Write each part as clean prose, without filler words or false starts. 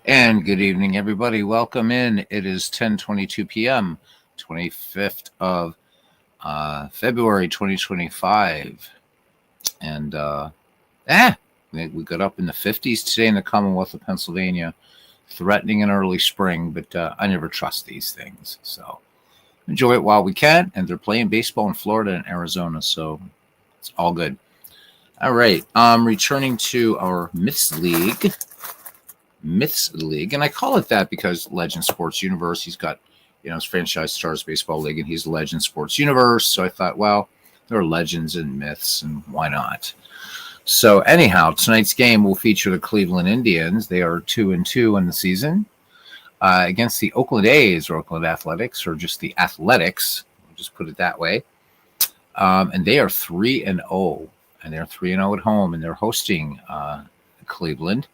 And good evening, everybody. Welcome in. It is 10:22 p.m., 25th of February, 2025. And we got up in the 50s today in the Commonwealth of Pennsylvania, threatening an early spring, but I never trust these things. So enjoy it while we can. And they're playing baseball in Florida and Arizona, so it's all good. All right. Returning to our Myths League, and I call it that because Legend Sports Universe, he's got, his Franchise Stars Baseball League, and he's Legend Sports Universe. So I thought, well, there are legends and myths, and why not? So anyhow, tonight's game will feature the Cleveland Indians. They are 2-2 in the season against the Oakland A's, or Oakland Athletics, or just the Athletics. We'll just put it that way. And they are 3-0, and they're 3-0 at home, and they're hosting Cleveland.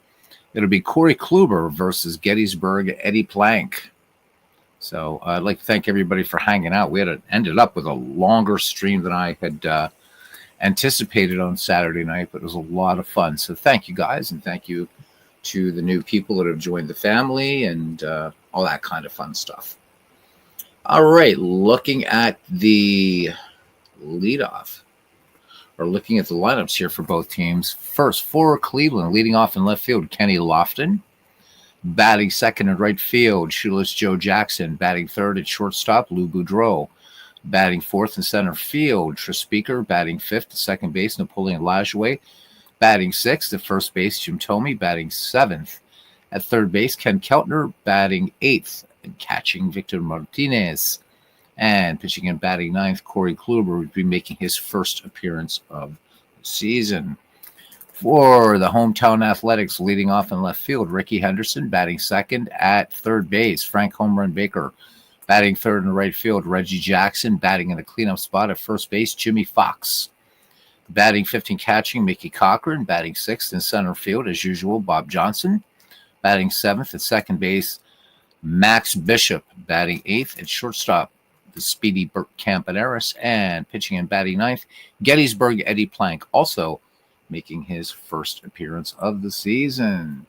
It'll be Corey Kluber versus Gettysburg Eddie Plank. So I'd like to thank everybody for hanging out. We ended up with a longer stream than I had anticipated on Saturday night, but it was a lot of fun. So thank you guys, and thank you to the new people that have joined the family and all that kind of fun stuff. All right, looking at the leadoff, or looking at the lineups here for both teams. First, for Cleveland, leading off in left field, Kenny Lofton. Batting second in right field, Shoeless Joe Jackson. Batting third at shortstop, Lou Boudreau. Batting fourth in center field, Tris Speaker. Batting fifth at second base, Napoleon Lajoie. Batting sixth at first base, Jim Thome. Batting seventh at third base, Ken Keltner. Batting eighth and catching, Victor Martinez. And pitching and batting ninth, Corey Kluber would be making his first appearance of the season. For the hometown Athletics, leading off in left field, Ricky Henderson. Batting second at third base, Frank Home Run Baker. Batting third in right field, Reggie Jackson. Batting in the cleanup spot at first base, Jimmy Fox. Batting fifth and catching, Mickey Cochran. Batting sixth in center field, as usual, Bob Johnson. Batting seventh at second base, Max Bishop. Batting eighth at shortstop, the speedy Bert Campaneris. And pitching and batting ninth, Gettysburg Eddie Plank, also making his first appearance of the season.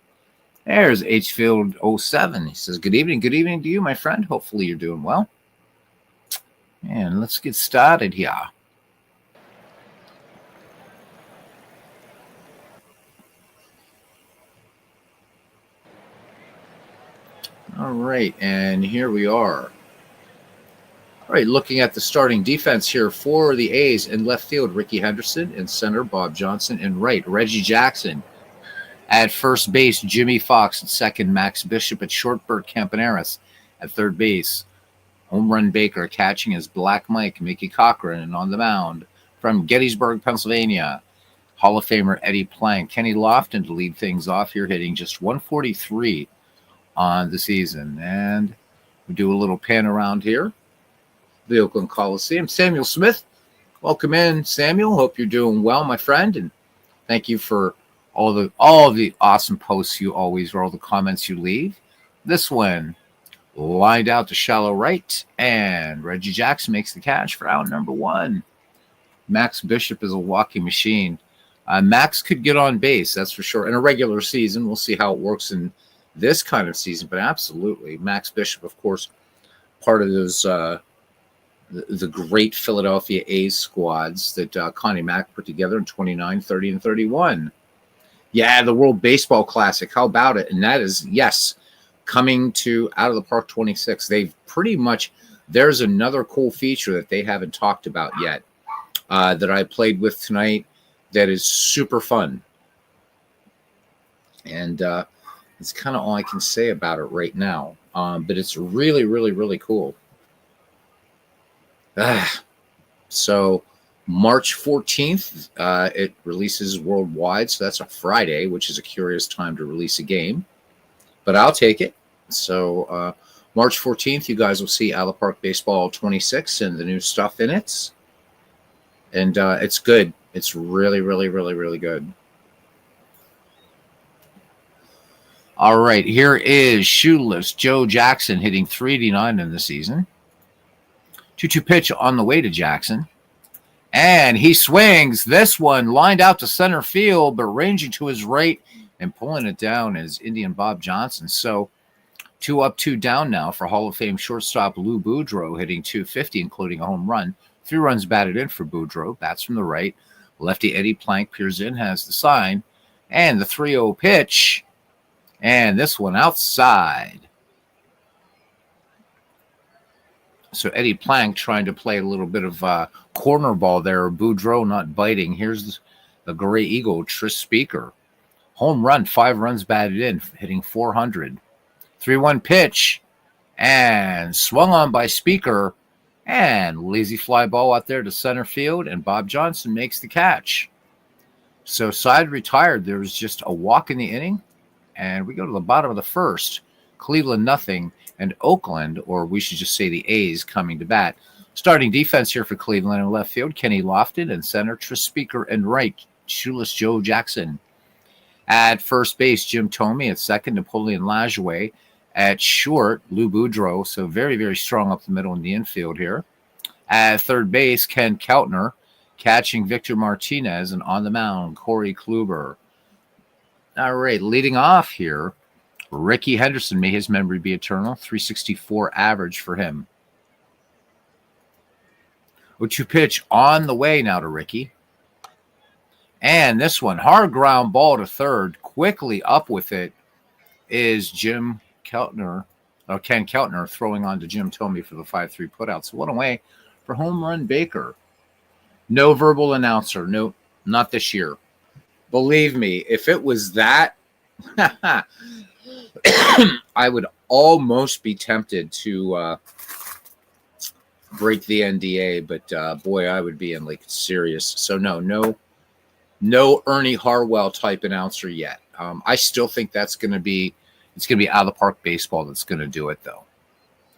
There's Hfield 07. He says, good evening to you, my friend. Hopefully you're doing well. And let's get started here. All right, and here we are. All right, looking at the starting defense here for the A's. In left field, Ricky Henderson. In center, Bob Johnson. In right, Reggie Jackson. At first base, Jimmy Fox. At second, Max Bishop. At short, Bert Campaneris. At third base, Home Run Baker. Catching is Black Mike, Mickey Cochran. And on the mound, from Gettysburg, Pennsylvania, Hall of Famer Eddie Plank. Kenny Lofton to lead things off here, hitting just 143 on the season. And we do a little pan around here. The Oakland Coliseum. Samuel Smith, welcome in, Samuel. Hope you're doing well, my friend, and thank you for all of the awesome posts you always, or all the comments you leave. This one lined out to shallow right, and Reggie Jackson makes the catch for out number one. Max Bishop is a walking machine. Max could get on base, that's for sure. In a regular season, we'll see how it works in this kind of season, but absolutely, Max Bishop, of course, part of those the great Philadelphia A's squads that Connie Mack put together in 29, 30, and 31. Yeah, the World Baseball Classic. How about it? And that is, yes, coming to Out of the Park 26. They've pretty much, there's another cool feature that they haven't talked about yet that I played with tonight that is super fun. And it's kind of all I can say about it right now. But it's really, really, really cool. So March 14th, it releases worldwide. So that's a Friday, which is a curious time to release a game. But I'll take it. So March 14th, you guys will see Out of the Park Baseball 26 and the new stuff in it. And it's good. It's really, really, really, really good. All right, here is Shoeless Joe Jackson hitting 389 in the season. 2-2 pitch on the way to Jackson. And he swings. This one lined out to center field, but ranging to his right and pulling it down is Indian Bob Johnson. So 2 up, 2 down now for Hall of Fame shortstop Lou Boudreau, hitting .250, including a home run. 3 runs batted in for Boudreau. Bats from the right. Lefty Eddie Plank peers in, has the sign. And the 3-0 pitch. And this one outside. So Eddie Plank trying to play a little bit of corner ball there. Boudreau not biting. Here's the Gray Eagle, Tris Speaker. Home run, 5 runs batted in, hitting .400. 3-1 pitch. And swung on by Speaker. And lazy fly ball out there to center field. And Bob Johnson makes the catch. So side retired. There was just a walk in the inning. And we go to the bottom of the first. Cleveland nothing. And Oakland, or we should just say the A's, coming to bat. Starting defense here for Cleveland in left field, Kenny Lofton, and center, Tris Speaker, and right, shoeless Joe Jackson. At first base, Jim Thome. At second, Napoleon Lajoie. At short, Lou Boudreau. So very, very strong up the middle in the infield here. At third base, Ken Keltner. Catching Victor Martinez. And on the mound, Corey Kluber. All right, leading off here, Ricky Henderson, may his memory be eternal. .364 average for him. 0-2 pitch on the way now to Ricky. And this one, hard ground ball to third. Quickly up with it is Ken Keltner throwing on to Jim Thome for the 5-3 putout. So one away for home run Baker. No verbal announcer. No, not this year. Believe me, if it was that, I would almost be tempted to break the NDA, but boy, I would be in like serious. So no Ernie Harwell type announcer yet. I still think it's going to be out of the park baseball that's going to do it though.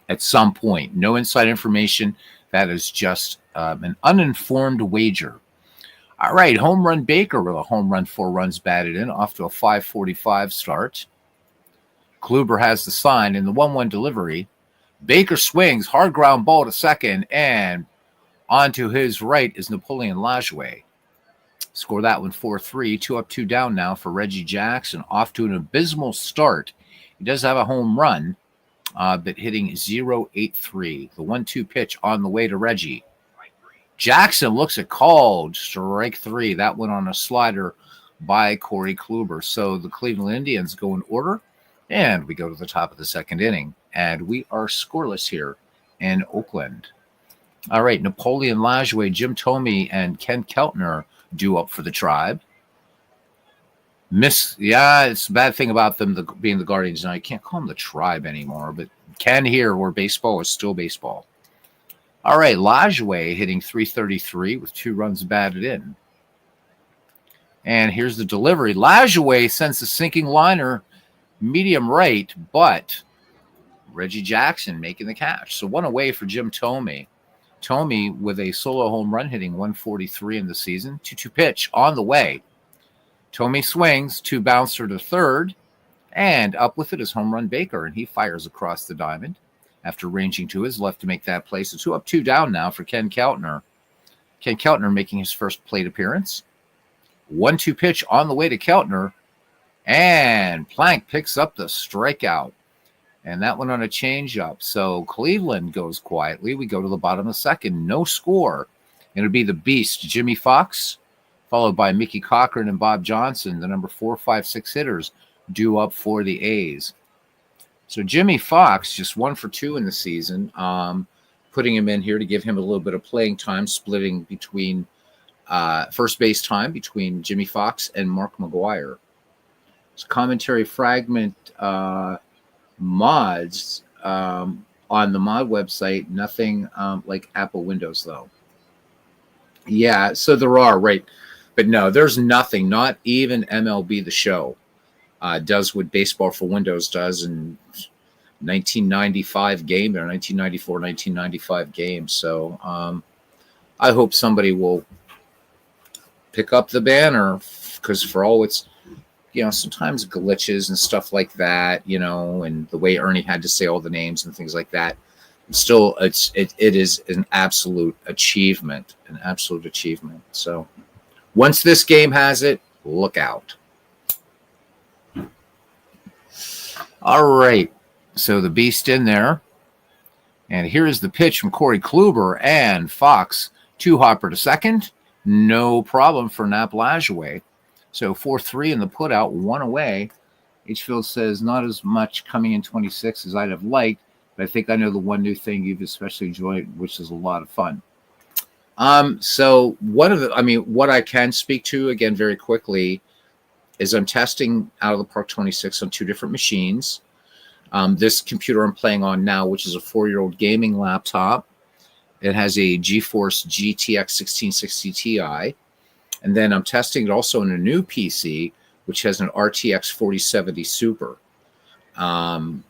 At some point, no inside information. That is just an uninformed wager. All right, home run Baker with a home run, 4 runs batted in, off to a 5:45 start. Kluber has the sign in the 1-1 delivery. Baker swings, hard ground ball to second, and onto his right is Napoleon Lajoie. Score that one 4-3, 2 up, 2 down now for Reggie Jackson, off to an abysmal start. He does have a home run, but hitting .083. The 1-2 pitch on the way to Reggie. Jackson looks at called strike 3. That went on a slider by Corey Kluber. So the Cleveland Indians go in order. And we go to the top of the second inning, and we are scoreless here in Oakland. All right, Napoleon Lajoie, Jim Thome, and Ken Keltner due up for the Tribe. It's a bad thing about them being the Guardians now. You can't call them the Tribe anymore, but Ken here, where baseball is still baseball. All right, Lajoie hitting .333 with 2 runs batted in. And here's the delivery. Lajoie sends the sinking liner medium right, but Reggie Jackson making the catch. So one away for Jim Thome. Thome with a solo home run, hitting .143 in the season. 2-2 pitch on the way. Thome swings, 2 bouncer to third, and up with it is home run Baker, and he fires across the diamond after ranging to his left to make that play. So 2 up, 2 down now for Ken Keltner. Ken Keltner making his first plate appearance. 1-2 pitch on the way to Keltner. And Plank picks up the strikeout. And that one on a changeup. So Cleveland goes quietly. We go to the bottom of the second. No score. It'll be the Beast, Jimmy Fox, followed by Mickey Cochran and Bob Johnson, the number 4, 5, 6 hitters, due up for the A's. So Jimmy Fox, just 1 for 2 in the season, putting him in here to give him a little bit of playing time, splitting between first base time between Jimmy Fox and Mark McGwire. Commentary fragment mods on the mod website. Nothing like Apple Windows, though. Yeah, so there are, right. But no, there's nothing. Not even MLB The Show does what Baseball for Windows does in 1995 game or 1994, 1995 game. So I hope somebody will pick up the banner, because for all its, sometimes glitches and stuff like that, and the way Ernie had to say all the names and things like that. Still, it is an absolute achievement, So once this game has it, look out. All right. So the beast in there. And here is the pitch from Corey Kluber and Fox. 2 hopper to second. No problem for Nap Lajoie. So 4-3 in the putout, 1 away. H-Field says not as much coming in 26 as I'd have liked, but I think I know the one new thing you've especially enjoyed, which is a lot of fun. So what I can speak to again very quickly is I'm testing Out of the Park 26 on 2 different machines. This computer I'm playing on now, which is a 4-year-old gaming laptop, it has a GeForce GTX 1660 Ti. And then I'm testing it also on a new PC, which has an RTX 4070 Super. And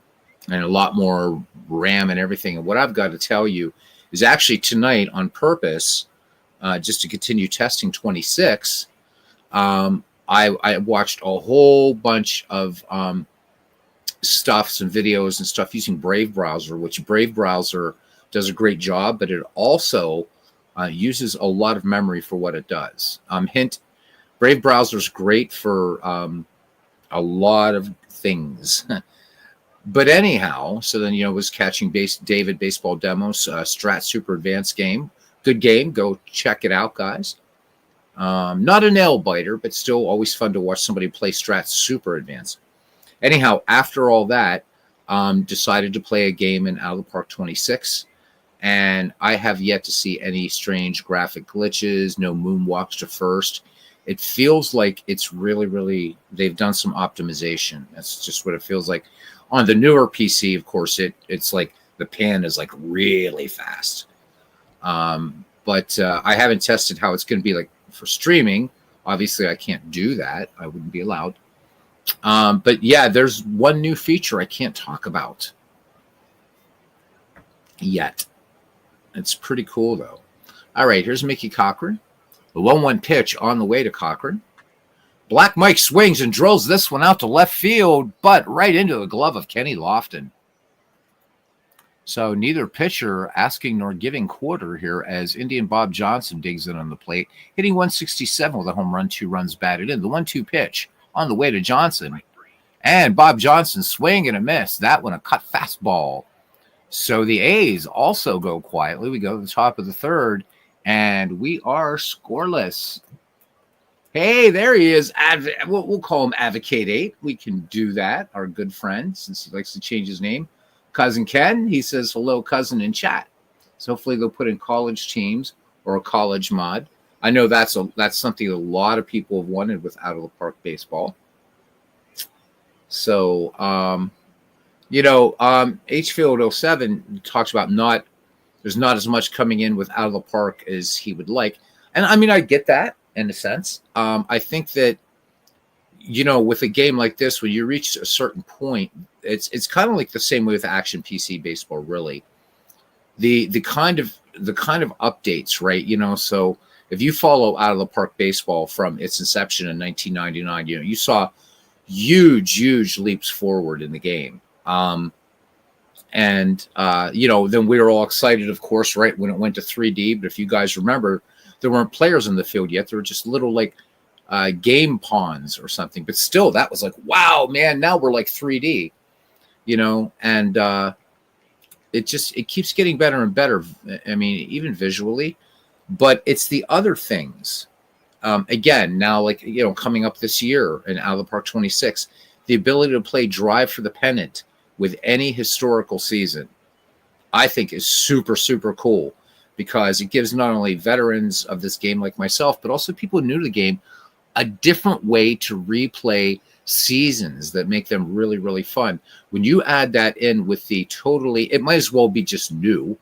a lot more RAM and everything. And what I've got to tell you is actually tonight on purpose, just to continue testing 26, I watched a whole bunch of stuffs and videos and stuff using Brave Browser, which Brave Browser does a great job, but it also uses a lot of memory for what it does. Hint, Brave Browser is great for a lot of things. But anyhow, so then, was catching David Baseball Demos, Strat Super Advanced game. Good game. Go check it out, guys. Not a nail biter, but still always fun to watch somebody play Strat Super Advanced. Anyhow, after all that, decided to play a game in Out of the Park 26. And I have yet to see any strange graphic glitches, no moonwalks to first. It feels like it's really, really, they've done some optimization. That's just what it feels like. On the newer PC, of course, it's like the pan is like really fast. But I haven't tested how it's going to be like for streaming. Obviously, I can't do that. I wouldn't be allowed. But yeah, there's one new feature I can't talk about yet. It's pretty cool, though. All right, here's Mickey Cochran. The 1-1 pitch on the way to Cochran. Black Mike swings and drills this one out to left field, but right into the glove of Kenny Lofton. So neither pitcher asking nor giving quarter here as Indian Bob Johnson digs in on the plate, hitting 167 with a home run, 2 runs batted in. The 1-2 pitch on the way to Johnson. And Bob Johnson swing and a miss. That one a cut fastball. So the A's also go quietly. We go to the top of the third, and we are scoreless. Hey, there he is. We'll call him Advocate 8. We can do that. Our good friend, since he likes to change his name. Cousin Ken, he says hello, cousin, in chat. So hopefully they'll put in college teams or a college mod. I know that's something a lot of people have wanted with Out of the Park baseball. So, H-Field 07 talks about there's not as much coming in with Out of the Park as he would like. And I mean, I get that in a sense. I think that, with a game like this, when you reach a certain point, it's kind of like the same way with Action PC baseball, really. The kind of updates, right? So if you follow Out of the Park baseball from its inception in 1999, you saw huge leaps forward in the game. Then we were all excited, of course, right, when it went to 3D. But if you guys remember, there weren't players in the field yet. There were just little game pawns or something. But still, that was like, wow, man, now we're like 3D, and it keeps getting better and better. I mean, even visually, but it's the other things. Again, now, coming up this year in Out of the Park 26, the ability to play Drive for the Pennant with any historical season, I think is super, super cool, because it gives not only veterans of this game like myself, but also people new to the game, a different way to replay seasons that make them really, really fun. When you add that in with it might as well be just new,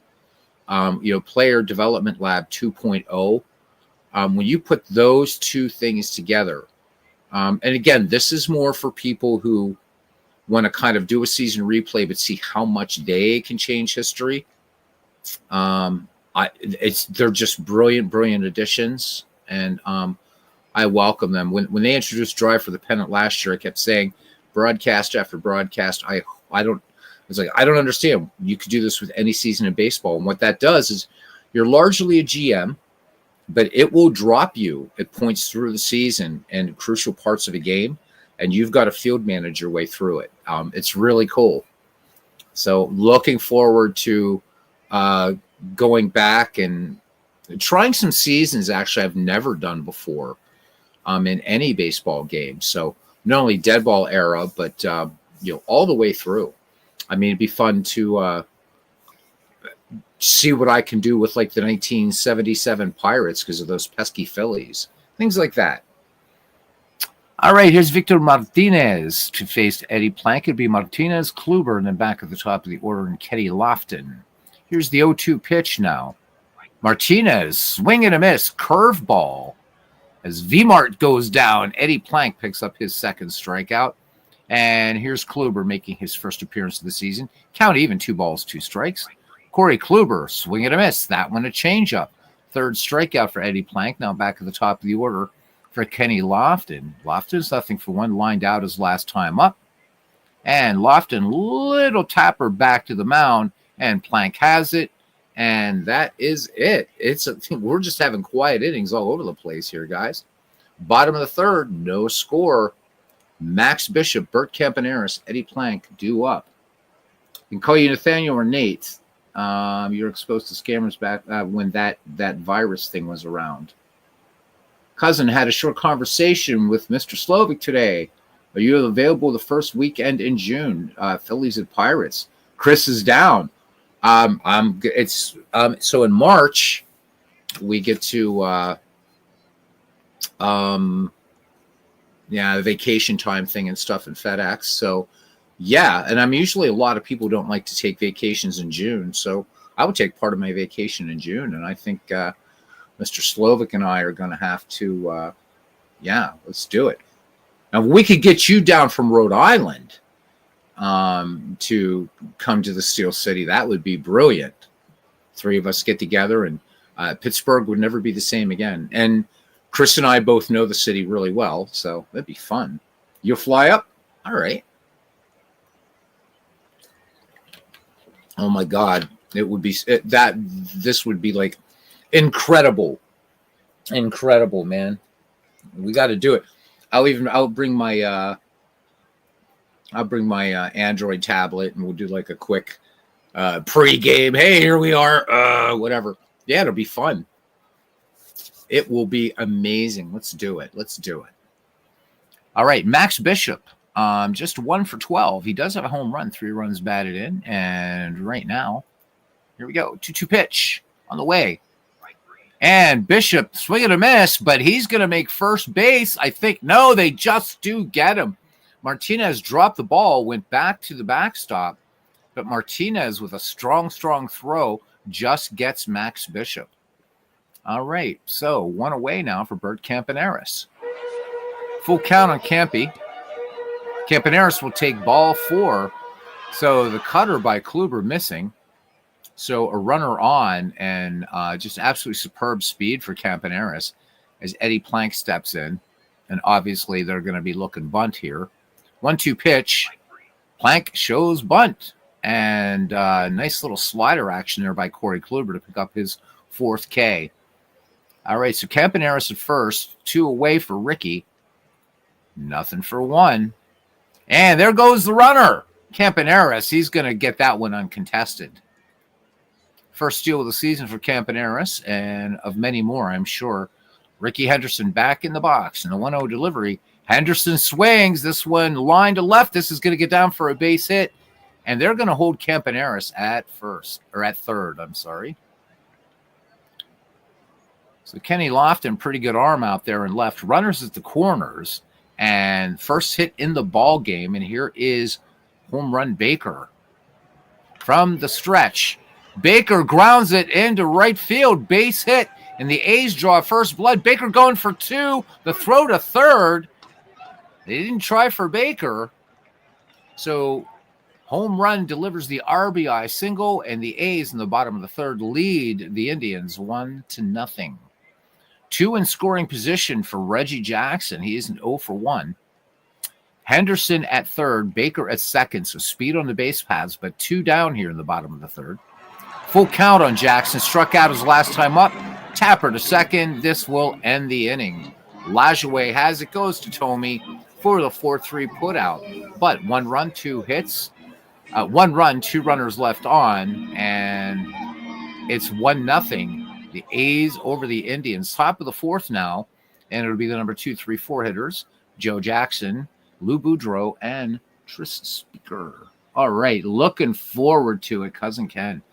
Player Development Lab 2.0. When you put those two things together, and again, this is more for people who want to kind of do a season replay, but see how much they can change history. They're just brilliant additions, and I welcome them. When they introduced Drive for the Pennant last year, I kept saying, broadcast after broadcast, I don't understand. You could do this with any season in baseball, and what that does is you're largely a GM, but it will drop you at points through the season and crucial parts of a game, and you've got to field manage your way through it. It's really cool. So looking forward to going back and trying some seasons actually I've never done before in any baseball game. So not only dead ball era, but all the way through. I mean, it'd be fun to see what I can do with like the 1977 Pirates because of those pesky Phillies, things like that. All right, here's Victor Martinez to face Eddie Plank. It'd be Martinez, Kluber, and then back at the top of the order, and Kenny Lofton. Here's the 0-2 pitch now. Martinez, swing and a miss, curveball. As V-Mart goes down, Eddie Plank picks up his second strikeout. And here's Kluber making his first appearance of the season. Count even, 2 balls, 2 strikes. Corey Kluber, swing and a miss. That one a changeup. Third strikeout for Eddie Plank. Now back at the top of the order for Kenny Lofton. Lofton's 0-for-1, lined out his last time up. And Lofton, little tapper back to the mound, and Plank has it. And that is it. We're just having quiet innings all over the place here, guys. Bottom of the third, no score. Max Bishop, Bert Campaneris, Eddie Plank due up. You can call you Nathaniel or Nate. You're exposed to scammers back when that virus thing was around. Cousin had a short conversation with Mr. Slovic today. Are you available the first weekend in June? Phillies and Pirates. Chris is down. So in March we get to the vacation time thing and stuff in FedEx. So yeah, and usually a lot of people don't like to take vacations in June, so I would take part of my vacation in June, and I think Mr. Slovic and I are going to have to let's do it. Now we could get you down from Rhode Island to come to the Steel City. That would be brilliant. 3 of us get together, and Pittsburgh would never be the same again. And Chris and I both know the city really well, so that'd be fun. You'll fly up? All right. Oh my God. It would be this would be like incredible, man. We got to do it. I'll bring my Android tablet, and we'll do like a quick pre-game. Hey, here we are. Whatever. Yeah, it'll be fun. It will be amazing. Let's do it. All right, Max Bishop, just 1 for 12. He does have a home run, 3 runs batted in, and right now, here we go. 2-2 pitch on the way. And Bishop swinging a miss, but he's going to make first base. I think, no, they just do get him. Martinez dropped the ball, went back to the backstop, but Martinez with a strong throw just gets Max Bishop. All right, so 1 away now for Bert Campaneris. Full count on Campy. Campaneris will take ball 4. So the cutter by Kluber missing. So a runner on, and just absolutely superb speed for Campaneris as Eddie Plank steps in. And obviously they're going to be looking bunt here. 1-2 pitch. Plank shows bunt. And nice little slider action there by Corey Kluber to pick up his 4th K. All right, so Campaneris at first. 2 away for Ricky. 0-for-1. And there goes the runner. Campaneris, he's going to get that one uncontested. First steal of the season for Campaneris, and of many more, I'm sure. Ricky Henderson back in the box, and a 1-0 delivery. Henderson swings. This one line to left. This is going to get down for a base hit, and they're going to hold Campaneris at third. I'm sorry. So Kenny Lofton, pretty good arm out there and left. Runners at the corners, and first hit in the ball game. And here is home run Baker from the stretch. Baker grounds it into right field, base hit, and the A's draw first blood. Baker going for 2, the throw to third. They didn't try for Baker. So home run delivers the RBI single, and the A's in the bottom of the third lead the Indians 1-0. 2 in scoring position for Reggie Jackson. He is an 0-for-1. Henderson at third, Baker at second, so speed on the base paths, but 2 down here in the bottom of the third. Full count on Jackson. Struck out his last time up. Tapper to second. This will end the inning. Lajoie has it. Goes to Tomey. for the 4-3 put out. But 1 run, 2 hits, 1 run, 2 runners left on, and it's 1-0. The A's over the Indians. Top of the 4th now, and it'll be the number 2, 3, 4 hitters: Joe Jackson, Lou Boudreau, and Tris Speaker. All right, looking forward to it, Cousin Ken.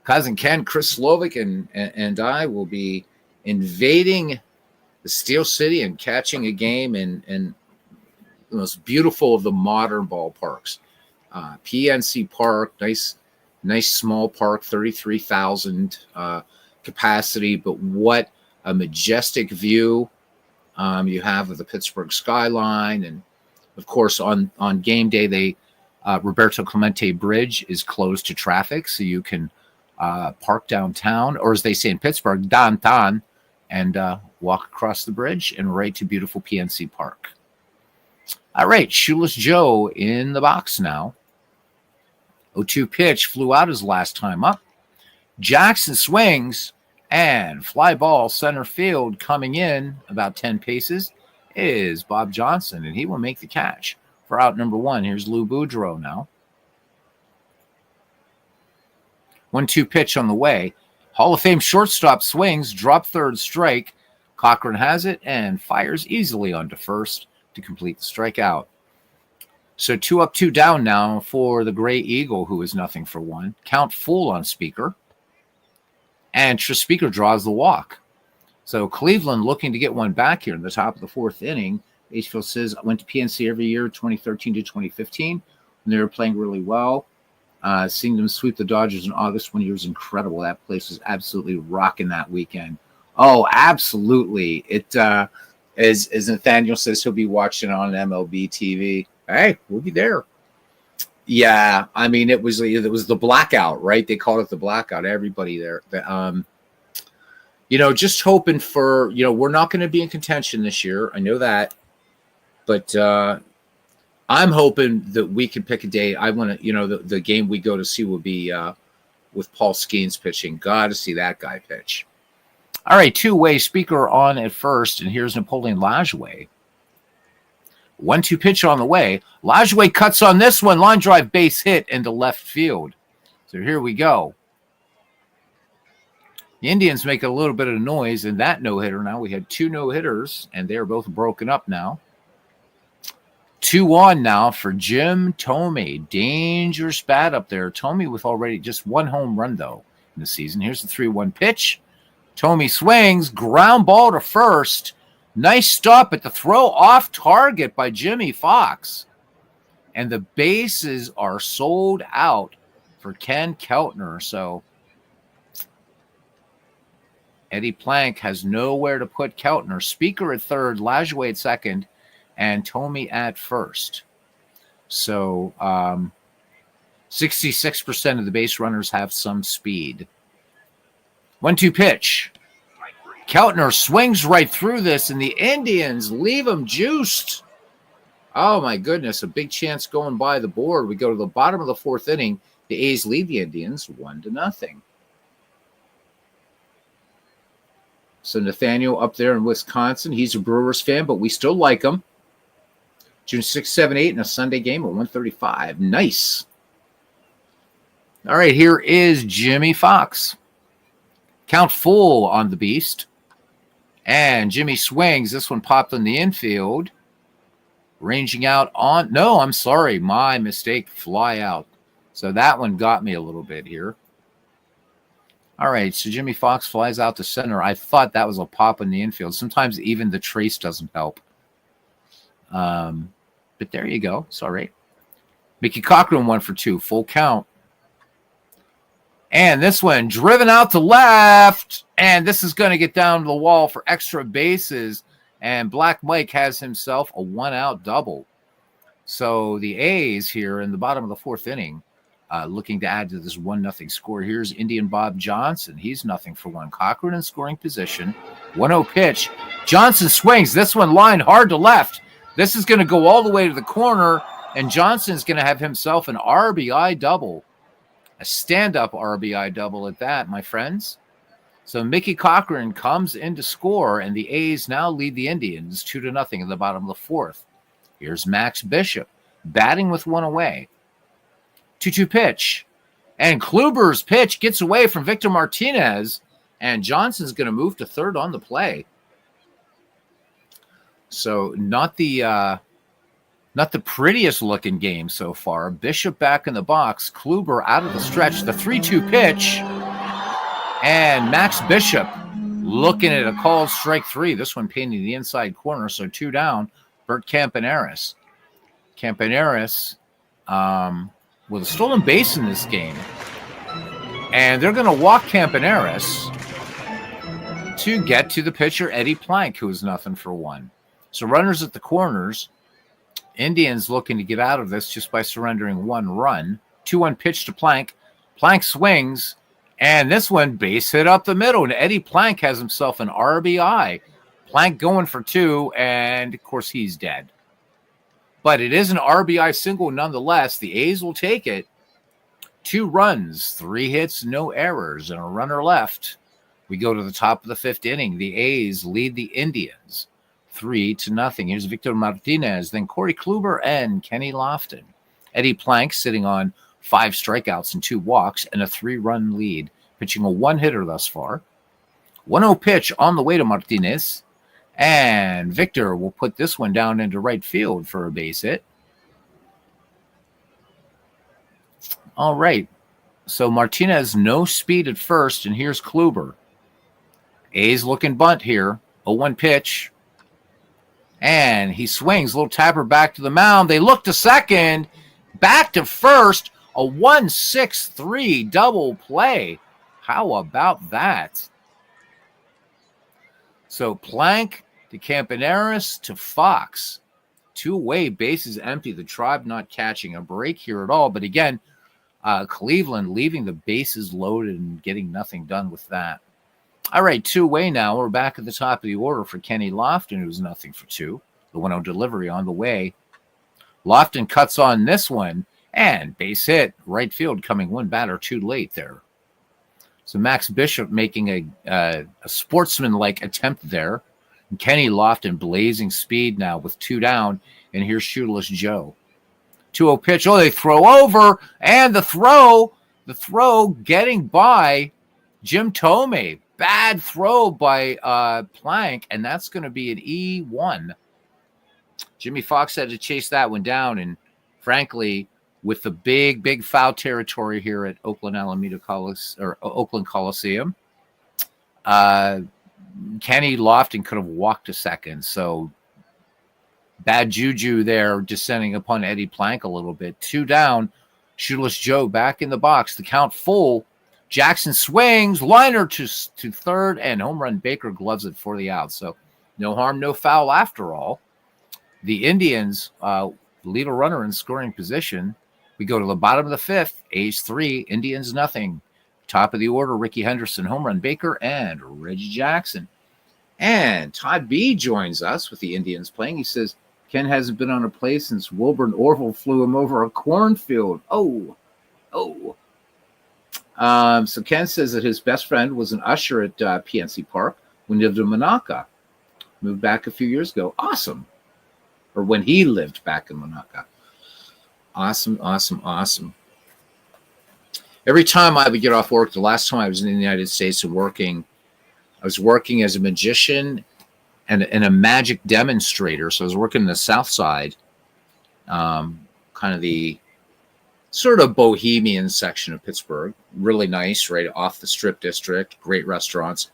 Cousin Ken, Chris Slovic, and I will be invading the Steel City and catching a game in the most beautiful of the modern ballparks. PNC Park, nice small park, 33,000 capacity, but what a majestic view you have of the Pittsburgh skyline. And of course, on game day, Roberto Clemente Bridge is closed to traffic, so you can park downtown, or as they say in Pittsburgh, downtown, and walk across the bridge and right to beautiful PNC Park. All right, Shoeless Joe in the box now. 0-2 pitch, flew out his last time up. Jackson swings, and fly ball center field. Coming in about 10 paces is Bob Johnson, and he will make the catch for out number 1. Here's Lou Boudreau now. 1-2 pitch on the way. Hall of Fame shortstop swings, drop third, strike. Cochran has it and fires easily onto first to complete the strikeout. So 2 up, 2 down now for the Gray Eagle, who is 0-1. Count full on Speaker. And Tris Speaker draws the walk. So Cleveland looking to get one back here in the top of the 4th inning. H-Field says, I went to PNC every year, 2013 to 2015, when they were playing really well. Seeing them sweep the Dodgers in August one year was incredible. That place was absolutely rocking that weekend. Oh, absolutely. It as Nathaniel says, he'll be watching on MLB TV. Hey, we'll be there. Yeah, I mean, it was the blackout, right? They called it the blackout. Everybody there. Just hoping for, we're not going to be in contention this year. I know that. But I'm hoping that we can pick a day. I want to, the game we go to see will be with Paul Skeens pitching. Got to see that guy pitch. All right, 2-way Speaker on at first, and here's Napoleon Lajoie. 1-2 pitch on the way. Lajoie cuts on this one. Line drive, base hit into left field. So here we go. The Indians make a little bit of noise in that no-hitter now. We had 2 no-hitters, and they're both broken up now. 2 on now for Jim Thome. Dangerous bat up there. Thome with already just 1 home run, though, in the season. Here's the 3-1 pitch. Thome swings. Ground ball to first. Nice stop at the throw off target by Jimmy Fox. And the bases are sold out for Ken Keltner. So Eddie Plank has nowhere to put Keltner. Speaker at third, Lajoie at second, and Thome at first. So 66% of the base runners have some speed. 1-2 pitch. Keltner swings right through this, and the Indians leave him juiced. Oh, my goodness, a big chance going by the board. We go to the bottom of the 4th inning. The A's lead the Indians 1-0. So Nathaniel up there in Wisconsin, he's a Brewers fan, but we still like him. June 6, 7, 8 in a Sunday game at 1:35. Nice. All right, here is Jimmy Fox. Count full on the beast. And Jimmy swings. This one popped on the infield. Ranging out on... No, I'm sorry. My mistake. Fly out. So that one got me a little bit here. All right, so Jimmy Fox flies out to center. I thought that was a pop in the infield. Sometimes even the trace doesn't help. But there you go. It's all right. Mickey Cochran 1 for 2. Full count. And this one driven out to left. And this is going to get down to the wall for extra bases. And Black Mike has himself a 1-out double. So the A's here in the bottom of the 4th inning looking to add to this 1-0 score. Here's Indian Bob Johnson. He's 0-1. Cochran in scoring position. 1-0 pitch. Johnson swings. This one lined hard to left. This is going to go all the way to the corner. And Johnson's going to have himself an RBI double. A stand-up RBI double at that, my friends. So Mickey Cochran comes in to score, and the A's now lead the Indians 2-0 in the bottom of the 4th. Here's Max Bishop batting with one away. 2-2 pitch. And Kluber's pitch gets away from Victor Martinez, and Johnson's going to move to third on the play. So not the prettiest looking game so far. Bishop back in the box. Kluber out of the stretch. The 3-2 pitch. And Max Bishop looking at a called strike 3. This one painting the inside corner. So 2 down. Bert Campaneris. Campaneris with a stolen base in this game. And they're going to walk Campaneris to get to the pitcher, Eddie Plank, who is nothing for 1. So runners at the corners. Indians looking to get out of this just by surrendering 1 run. 2-1 pitch to Plank. Plank swings, and this one base hit up the middle, and Eddie Plank has himself an RBI. Plank going for 2, and of course he's dead. But it is an RBI single nonetheless. The A's will take it. 2 runs, 3 hits, no errors, and a runner left. We go to the top of the 5th inning. The A's lead the Indians 3-0. Here's Victor Martinez, then Corey Kluber and Kenny Lofton. Eddie Plank sitting on 5 strikeouts and 2 walks and a 3-run lead, pitching a 1-hitter thus far. 1-0 pitch on the way to Martinez, and Victor will put this one down into right field for a base hit. All right, so Martinez no speed at first, and here's Kluber. A's looking bunt here. 0-1 pitch. And he swings, little tapper back to the mound. They look to second, back to first, a 1-6-3 double play. How about that? So Plank to Campaneris to Fox. 2 away, bases empty. The Tribe not catching a break here at all. But again, Cleveland leaving the bases loaded and getting nothing done with that. All right, 2 away now. We're back at the top of the order for Kenny Lofton, who's nothing for 2. The 1-0 delivery on the way. Lofton cuts on this one, and base hit. Right field coming 1 batter too late there. So Max Bishop making a sportsman-like attempt there. And Kenny Lofton blazing speed now with 2 down, and here's Shoeless Joe. 2-0 pitch. Oh, they throw over, and the throw getting by Jim Thome. Bad throw by Plank, and that's going to be an E1. Jimmy Fox had to chase that one down, and frankly, with the big foul territory here at Oakland Coliseum, Kenny Lofton could have walked to second. So bad juju there, descending upon Eddie Plank a little bit. 2 down, Shoeless Joe back in the box. The count full. Jackson swings, liner to third, and home run. Baker gloves it for the out. So no harm, no foul after all. The Indians leave a runner in scoring position. We go to the bottom of the 5th. A's 3, Indians nothing. Top of the order, Ricky Henderson, home run Baker, and Reggie Jackson. And Todd B joins us with the Indians playing. He says, Ken hasn't been on a play since Wilburn Orville flew him over a cornfield. Oh. So Ken says that his best friend was an usher at PNC Park when he lived in Monaca. Moved back a few years ago. Awesome. Or when he lived back in Monaca. Awesome. Every time I would get off work, the last time I was in the United States and working, I was working as a magician and a magic demonstrator. So I was working in the South Side, kind of the sort of bohemian section of Pittsburgh. Really nice, right off the Strip District, great restaurants.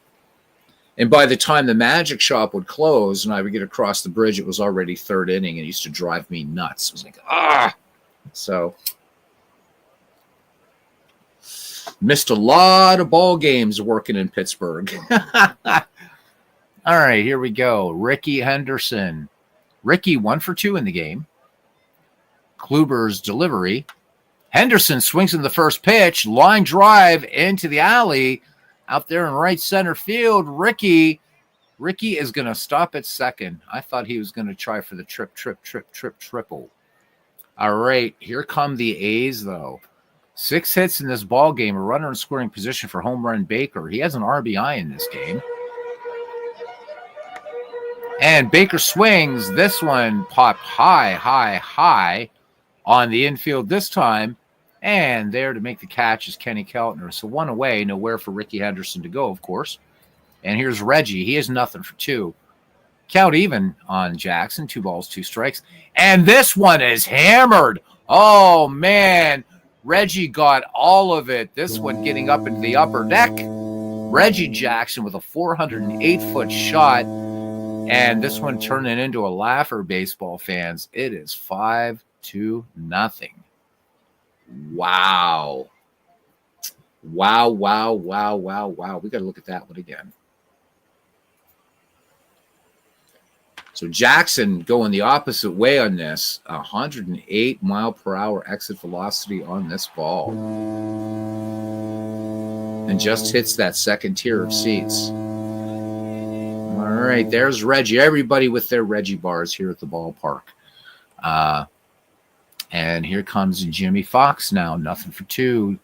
And by the time the magic shop would close and I would get across the bridge, it was already 3rd inning, and it used to drive me nuts. It was like, So missed a lot of ball games working in Pittsburgh. All right, here we go. Ricky Henderson. Ricky 1 for 2 in the game. Kluber's delivery. Henderson swings in the first pitch. Line drive into the alley. Out there in right center field. Ricky is going to stop at second. I thought he was going to try for the triple. All right, here come the A's, though. 6 hits in this ball game. A runner in scoring position for home run Baker. He has an RBI in this game. And Baker swings. This one popped high on the infield this time. And there to make the catch is Kenny Keltner. So one away, nowhere for Ricky Henderson to go, of course. And here's Reggie. He has nothing for two. Count even on Jackson. 2 balls, 2 strikes. And this one is hammered. Oh, man. Reggie got all of it. This one getting up into the upper deck. Reggie Jackson with a 408-foot shot. And this one turning into a laugher, baseball fans. It is 5-0. Wow. Wow. We got to look at that one again. So Jackson going the opposite way on this. 108 mile per hour exit velocity on this ball. And just hits that second tier of seats. All right, there's Reggie. Everybody with their Reggie bars here at the ballpark. And here comes Jimmy Fox now. Nothing for 2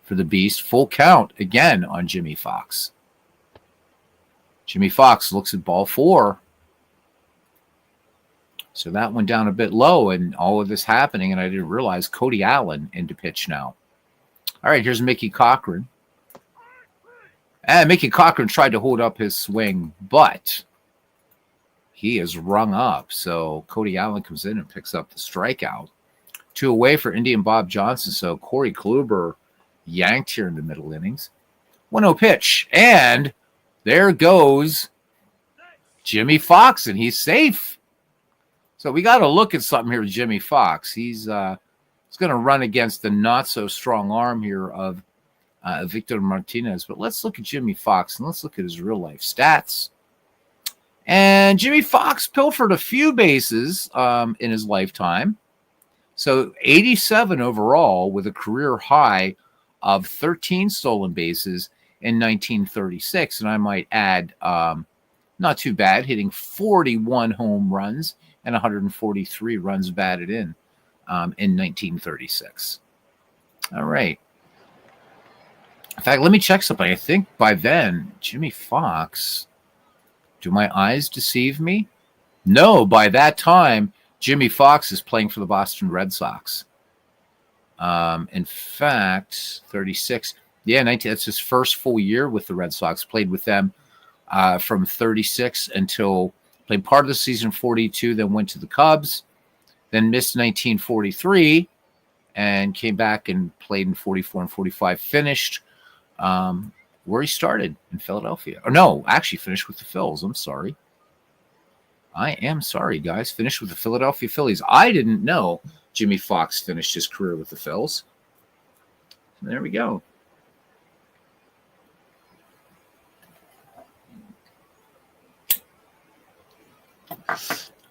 for the Beast. Full count again on Jimmy Fox. Jimmy Fox looks at ball 4. So that went down a bit low, and all of this happening, and I didn't realize Cody Allen into pitch now. All right, here's Mickey Cochran. And Mickey Cochran tried to hold up his swing, but he is rung up. So Cody Allen comes in and picks up the strikeout. 2 away for Indian Bob Johnson. So Corey Kluber yanked here in the middle innings. 1-0 pitch. And there goes Jimmy Fox, and he's safe. So we got to look at something here with Jimmy Fox. He's going to run against the not-so-strong arm here of Victor Martinez. But let's look at Jimmy Fox, and let's look at his real-life stats. And Jimmy Fox pilfered a few bases in his lifetime. So 87 overall with a career high of 13 stolen bases in 1936. And I might add, not too bad, hitting 41 home runs and 143 runs batted in 1936. All right. In fact, let me check something. I think by then, Jimmy Fox, do my eyes deceive me? No, by that time, Jimmy Fox is playing for the Boston Red Sox. In fact, 36. Yeah, 19. That's his first full year with the Red Sox. Played with them from 36 until played part of the season 42, then went to the Cubs, then missed 1943, and came back and played in 44 and 45. Finished where he started in Philadelphia. Oh, no, actually finished with the Phils. I'm sorry. I am sorry, guys. Finished with the Philadelphia Phillies. I didn't know Jimmy Fox finished his career with the Phils. There we go.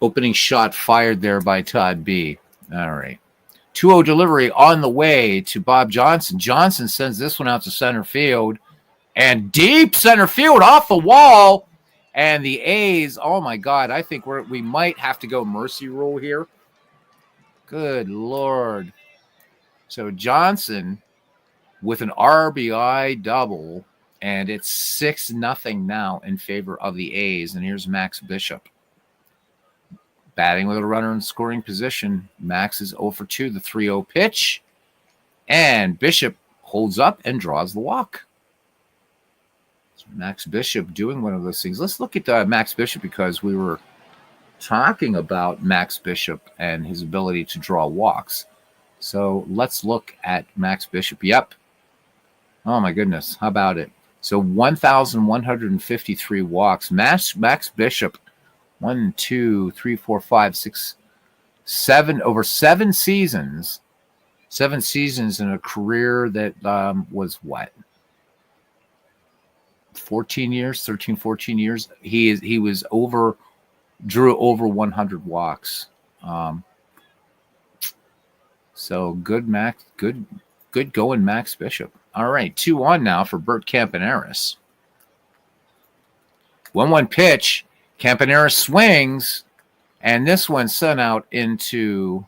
Opening shot fired there by Todd B. All right. 2-0 delivery on the way to Bob Johnson. Johnson sends this one out to center field. And deep center field off the wall. And the A's, oh my God, I think we might have to go mercy rule here. Good Lord. So Johnson with an RBI double, and it's 6-0 now in favor of the A's. And here's Max Bishop. Batting with a runner in scoring position. Max is 0 for 2, the 3-0 pitch. And Bishop holds up and draws the walk. Max Bishop doing one of those things. Let's look at Max Bishop because we were talking about Max Bishop and his ability to draw walks. So let's look at Max Bishop. Yep. Oh, my goodness. How about it? So 1,153 walks. Max Bishop, 1, 2, 3, 4, 5, 6, 7, over 7 seasons. 7 seasons in a career that was what? 14 years, 13, 14 years. He drew over 100 walks. So good Max, good going Max Bishop. All right, 2-1 now for Bert Campaneris. 1-1 pitch. Campaneris swings, and this one sent out into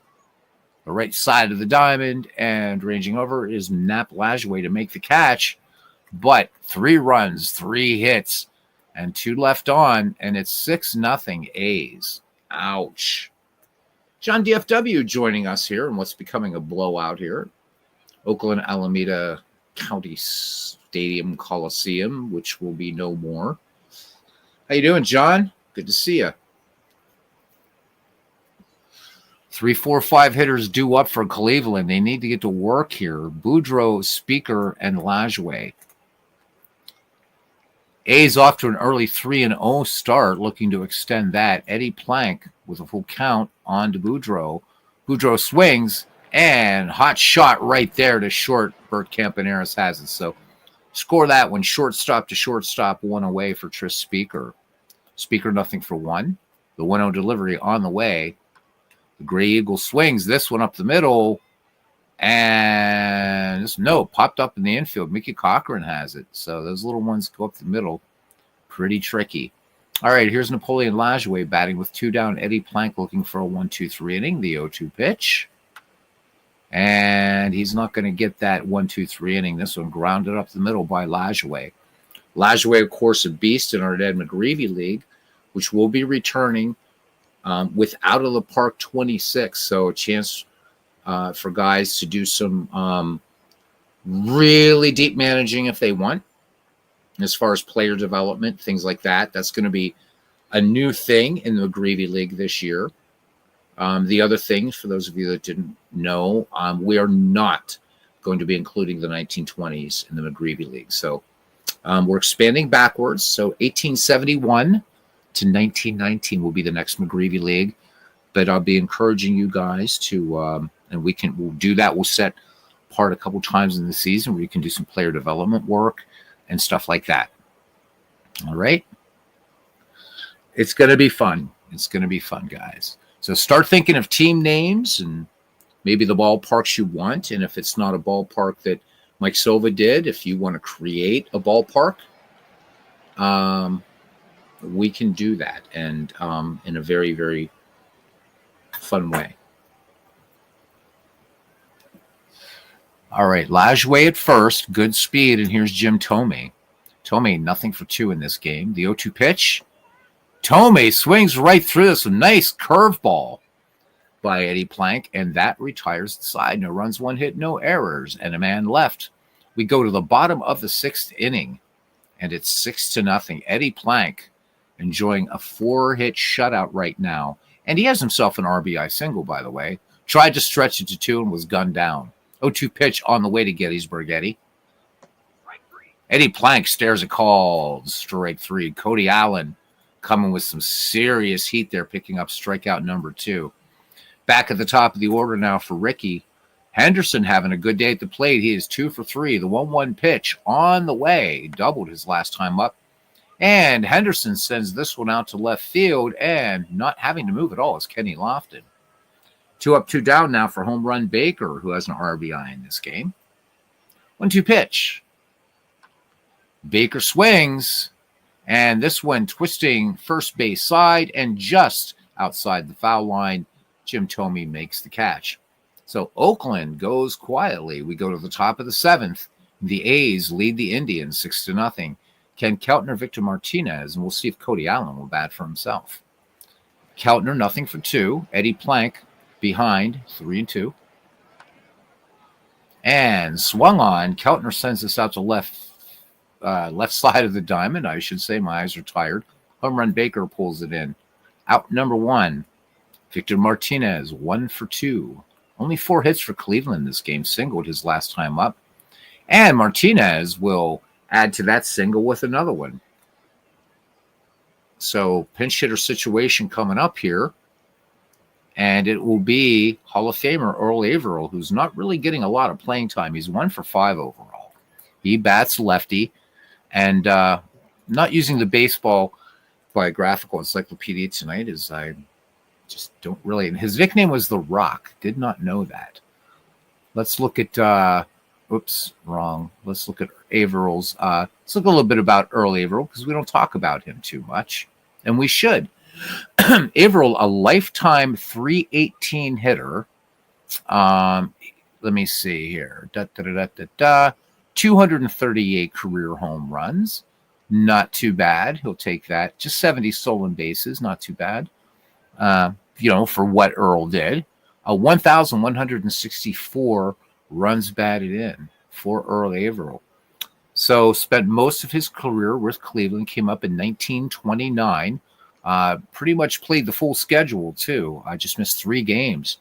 the right side of the diamond, and ranging over is Nap Lajoie to make the catch. But 3 runs, 3 hits, and 2 left on, and it's 6-0 A's. Ouch. John DFW joining us here in what's becoming a blowout here. Oakland Alameda County Stadium Coliseum, which will be no more. How you doing, John? Good to see you. 3, 4, 5 hitters due up for Cleveland. They need to get to work here. Boudreaux, Speaker, and Lajoie. A's off to an early 3-0 start, looking to extend that. Eddie Plank with a full count on to Boudreaux. Boudreaux swings, and hot shot right there to short. Bert Campaneris has it. So score that one. Shortstop to shortstop, 1 away for Tris Speaker. Speaker, nothing for 1. The 1-0 delivery on the way. The Gray Eagle swings this one up the middle. And this note popped up in the infield. Mickey Cochran has it. So those little ones go up the middle. Pretty tricky. All right, here's Napoleon Lajoie batting with 2 down. Eddie Plank looking for a 1-2-3 inning. The 0-2 pitch. And he's not going to get that 1-2-3 inning. This one grounded up the middle by Lajoie. Lajoie, of course, a beast in our Ed McGreevy League, which will be returning with Out of the Park 26. So a chance for guys to do some really deep managing if they want, as far as player development, things like that. That's going to be a new thing in the McGreevy League this year. The other thing, for those of you that didn't know, we are not going to be including the 1920s in the McGreevy League. So we're expanding backwards. So 1871 to 1919 will be the next McGreevy League. But I'll be encouraging you guys to, and we'll do that. We'll set part a couple times in the season where you can do some player development work and stuff like that. All right. It's going to be fun. It's going to be fun, guys. So start thinking of team names and maybe the ballparks you want. And if it's not a ballpark that Mike Silva did, if you want to create a ballpark, we can do that. And in a very, very fun way. All right, Lajoie at first, good speed, and here's Jim Thome. Thome, nothing for 2 in this game. The 0-2 pitch. Thome swings right through this. A nice curveball by Eddie Plank, and that retires the side. No runs, 1 hit, no errors, and a man left. We go to the bottom of the 6th inning, and it's 6-0. Eddie Plank enjoying a 4-hit shutout right now, and he has himself an RBI single, by the way. Tried to stretch it to 2 and was gunned down. 0-2 pitch on the way to Gettysburg, Eddie. Eddie Plank stares at called. Strike 3. Cody Allen coming with some serious heat there, picking up strikeout number 2. Back at the top of the order now for Ricky. Henderson having a good day at the plate. He is 2 for 3. The 1-1 pitch on the way. Doubled his last time up. And Henderson sends this one out to left field, and not having to move at all is Kenny Lofton. 2 up, 2 down now for home run Baker, who has an RBI in this game. 1-2 pitch. Baker swings, and this one twisting first base side and just outside the foul line. Jim Thome makes the catch. So Oakland goes quietly. We go to the top of the 7th. The A's lead the Indians 6-0. Ken Keltner, Victor Martinez, and we'll see if Cody Allen will bat for himself. Keltner, nothing for 2. Eddie Plank behind, 3-2. And swung on. Keltner sends this out to left side of the diamond, I should say. My eyes are tired. Home run Baker pulls it in. Out number 1. Victor Martinez, 1 for 2. Only 4 hits for Cleveland this game. Singled his last time up. And Martinez will add to that single with another one. So pinch hitter situation coming up here. And it will be Hall of Famer Earl Averill, who's not really getting a lot of playing time. He's 1 for 5 overall. He bats lefty. And not using the baseball biographical encyclopedia tonight, as I just don't really. His nickname was The Rock. Did not know that. Let's look at. Wrong. Let's look at Averill's. Let's look a little bit about Earl Averill, because we don't talk about him too much, and we should. Averill, a lifetime 318 hitter. Let me see here. 238 career home runs, Not too bad. He'll take that. Just 70 stolen bases. Not too bad. For what Earl did. 1,164 runs batted in for Earl Averill. So spent most of his career with Cleveland, came up in 1929. Pretty much played the full schedule, too. I just missed 3 games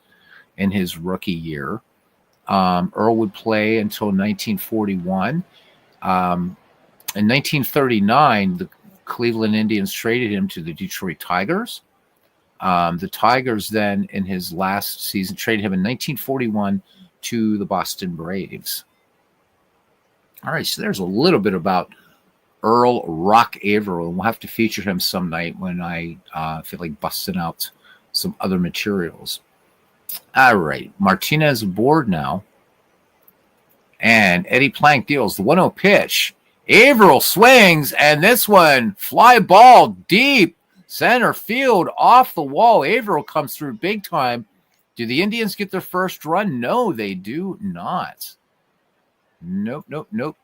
in his rookie year. Earl would play until 1941. In 1939, the Cleveland Indians traded him to the Detroit Tigers. The Tigers then, in his last season, traded him in 1941 to the Boston Braves. All right, so there's a little bit about Earl Rock Averill, and we'll have to feature him some night when I feel like busting out some other materials. All right, Martinez aboard now. And Eddie Plank deals the 1-0 pitch. Averill swings, and this one, fly ball deep, center field, off the wall. Averill comes through big time. Do the Indians get their first run? No, they do not. Nope.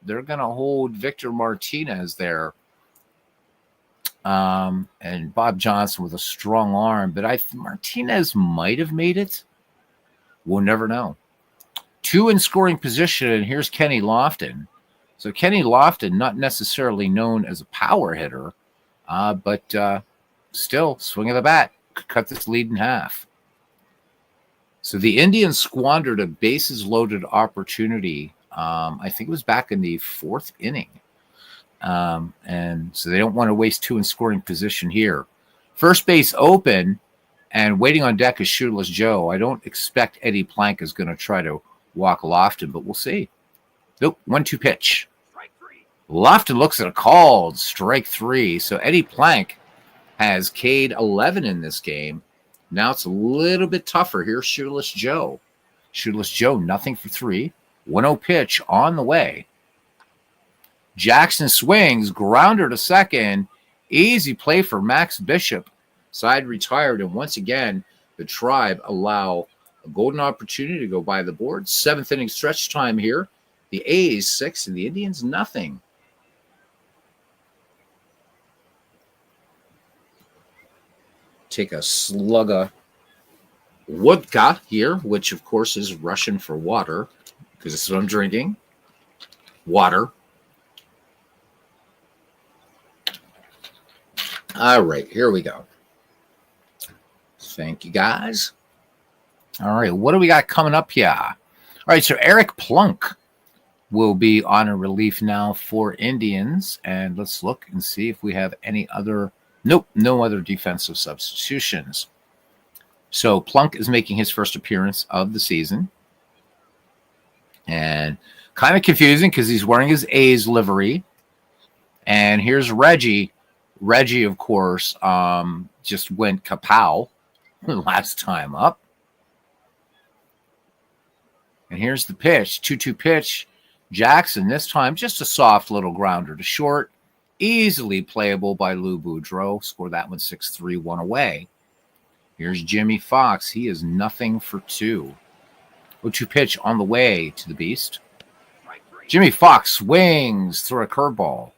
They're going to hold Victor Martinez there. And Bob Johnson with a strong arm, but Martinez might have made it. We'll never know. 2 in scoring position, and here's Kenny Lofton. So Kenny Lofton, not necessarily known as a power hitter, but still, swing of the bat, could cut this lead in half. So the Indians squandered a bases-loaded opportunity. I think it was back in the 4th inning. And so they don't want to waste 2 in scoring position here. First base open, and waiting on deck is Shoeless Joe. I don't expect Eddie Plank is going to try to walk Lofton, but we'll see. Nope, 1-2 pitch. Lofton looks at a called strike 3. So Eddie Plank has K'd 11 in this game. Now it's a little bit tougher. Here's Shoeless Joe. Shoeless Joe, nothing for 3. 1-0 pitch on the way. Jackson swings, grounder to second. Easy play for Max Bishop. Side retired, and once again, the Tribe allow a golden opportunity to go by the board. 7th inning stretch time here. The A's 6 and the Indians nothing. Take a slug of vodka here, which of course is Russian for water, because this is what I'm drinking. Water. All right, here we go. Thank you, guys. All right, what do we got coming up here? All right, so Eric Plunk will be on a relief now for Indians. And let's look and see if we have any other. Nope, no other defensive substitutions. So Plunk is making his first appearance of the season. And kind of confusing because he's wearing his A's livery. And here's Reggie. Reggie, of course, just went kapow last time up. And here's the pitch, 2-2 pitch. Jackson, this time, just a soft little grounder to short. Easily playable by Lou Boudreau. Score that one 6-3, 1 away. Here's Jimmy Fox. He is nothing for 2. 0-2 pitch on the way to the Beast. Jimmy Fox swings through a curveball.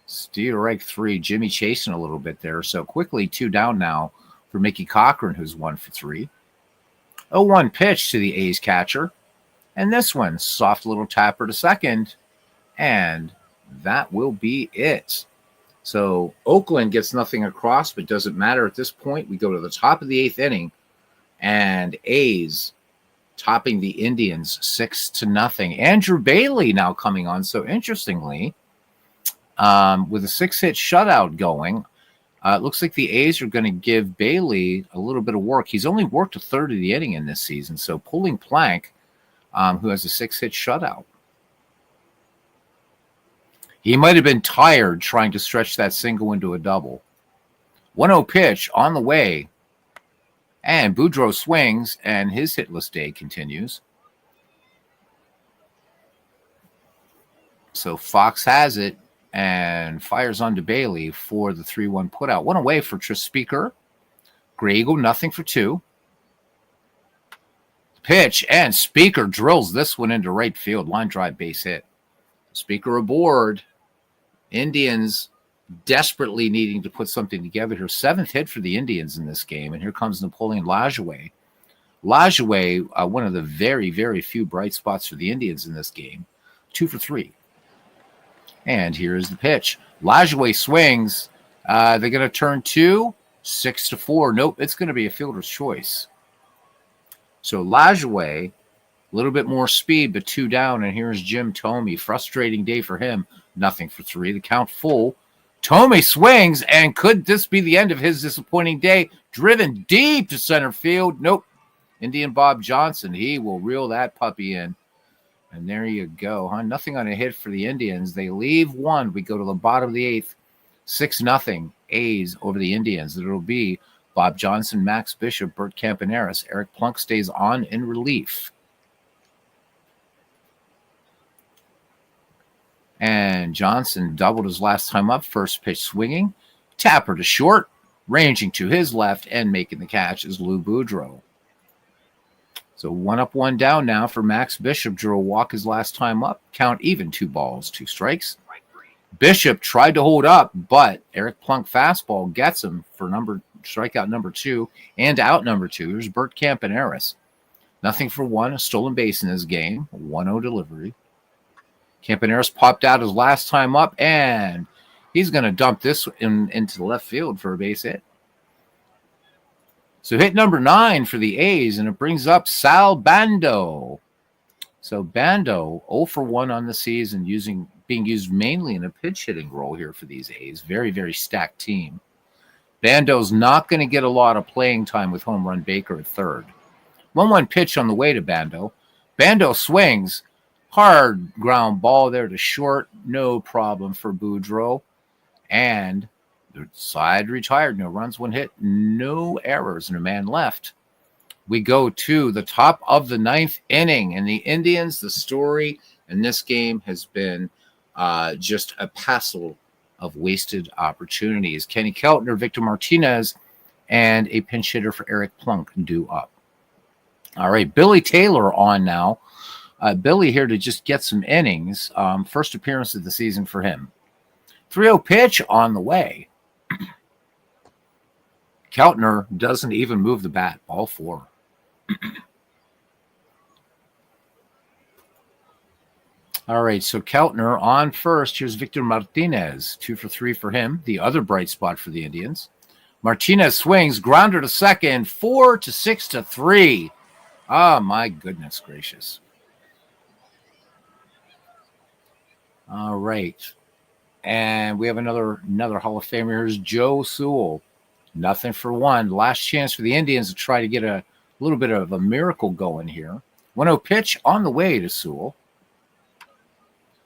Steal reg 3. Jimmy chasing a little bit there. So quickly 2 down now for Mickey Cochran, who's 1 for 3. 0-1 pitch to the A's catcher. And this one, soft little tapper to second. And that will be it. So Oakland gets nothing across, but doesn't matter at this point. We go to the top of the 8th inning. And A's topping the Indians 6-0. Andrew Bailey now coming on. So interestingly, with a 6-hit shutout going, it looks like the A's are going to give Bailey a little bit of work. He's only worked a third of the inning in this season. So pulling Plank, who has a 6-hit shutout. He might have been tired trying to stretch that single into a double. 1-0 pitch on the way. And Boudreau swings, and his hitless day continues. So Fox has it and fires onto Bailey for the 3-1 putout. 1 away for Tris Speaker. Gray Eagle, nothing for 2. Pitch, and Speaker drills this one into right field. Line drive base hit. Speaker aboard. Indians desperately needing to put something together here. 7th hit for the Indians in this game, and here comes Napoleon Lajoie. Lajoie, one of the very, very few bright spots for the Indians in this game, 2 for 3. And here is the pitch. Lajoie swings. They're going to turn 2, 6-4. Nope, it's going to be a fielder's choice. So Lajoie, a little bit more speed, but 2 down. And here's Jim Thome. Frustrating day for him. Nothing for 3. The count full. Thome swings, and could this be the end of his disappointing day? Driven deep to center field. Nope. Indian Bob Johnson, he will reel that puppy in. And there you go, huh? Nothing on a hit for the Indians. They leave 1. We go to the bottom of the 8th. 6-0 A's over the Indians. It'll be Bob Johnson, Max Bishop, Bert Campaneris. Eric Plunk stays on in relief. And Johnson doubled his last time up. First pitch swinging. Tapper to short. Ranging to his left and making the catch is Lou Boudreau. So 1 up, 1 down now for Max Bishop. Drew a walk his last time up. Count even, 2 balls, 2 strikes. Bishop tried to hold up, but Eric Plunk fastball gets him for strikeout number 2 and out number 2. Here's Bert Campaneris. Nothing for 1, a stolen base in this game. 1-0 delivery. Campaneris popped out his last time up, and he's going to dump this into the left field for a base hit. So hit number 9 for the A's, and it brings up Sal Bando. So Bando, 0 for 1 on the season, being used mainly in a pitch hitting role here for these A's. Very, very stacked team. Bando's not going to get a lot of playing time with Home Run Baker at third. 1-1 pitch on the way to Bando. Bando swings. Hard ground ball there to short. No problem for Boudreau. And the side retired. No runs, 1 hit, no errors, and a man left. We go to the top of the 9th inning. And the Indians, the story in this game has been just a passel of wasted opportunities. Kenny Keltner, Victor Martinez, and a pinch hitter for Eric Plunk due up. All right, Billy Taylor on now. Billy here to just get some innings. First appearance of the season for him. 3-0 pitch on the way. Keltner doesn't even move the bat. Ball 4. All right, so Keltner on first. Here's Victor Martinez. 2 for 3 for him. The other bright spot for the Indians. Martinez swings. Grounder to second. 4-6-3. Oh, my goodness gracious. All right. And we have another Hall of Famer. Here's Joe Sewell. Nothing for 1. Last chance for the Indians to try to get a little bit of a miracle going here. 1-0 pitch on the way to Sewell.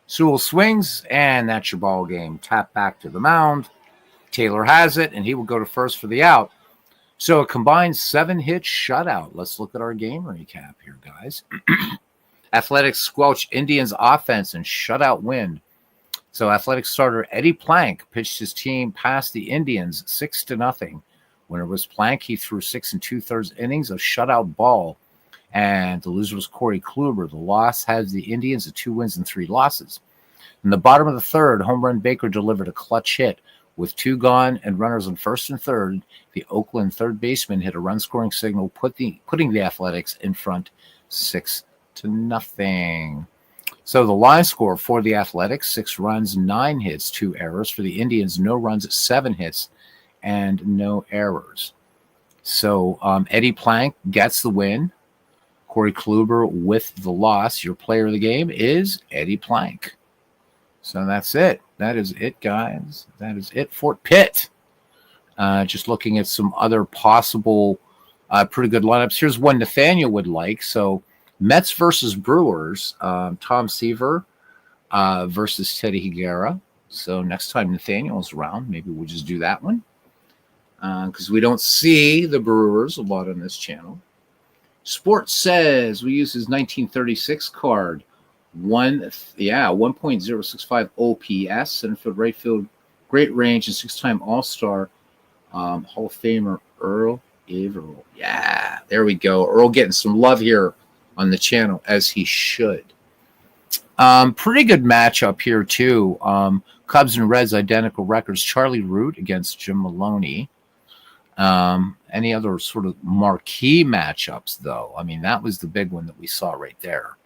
Sewell swings, and that's your ball game. Tap back to the mound. Taylor has it, and he will go to first for the out. So a combined 7-hit shutout. Let's look at our game recap here, guys. Athletics squelch Indians offense and shutout win. So Athletics starter Eddie Plank pitched his team past the Indians 6-0. When it was Plank, he threw 6 2/3 innings of shutout ball. And the loser was Corey Kluber. The loss has the Indians at 2 wins and 3 losses. In the bottom of the 3rd, Home Run Baker delivered a clutch hit. With 2 gone and runners on 1st and 3rd, the Oakland third baseman hit a run-scoring signal, putting the Athletics in front 6-0. So the line score for the Athletics, 6 runs, 9 hits, 2 errors. For the Indians, no runs, 7 hits, and no errors. So Eddie Plank gets the win. Corey Kluber with the loss. Your player of the game is Eddie Plank. So that's it. That is it, guys. That is it. Fort Pitt. Just looking at some other possible pretty good lineups. Here's one Nathaniel would like. So Mets versus Brewers. Tom Seaver versus Teddy Higuera. So next time Nathaniel's around, maybe we'll just do that one. Because we don't see the Brewers a lot on this channel. Sports says we use his 1936 card. 1.065 OPS, center field, right field, great range, and 6-time All-Star Hall of Famer Earl Averill. Yeah, there we go. Earl getting some love here on the channel, as he should. Pretty good matchup here, too. Cubs and Reds identical records. Charlie Root against Jim Maloney. Any other sort of marquee matchups, though? I mean, that was the big one that we saw right there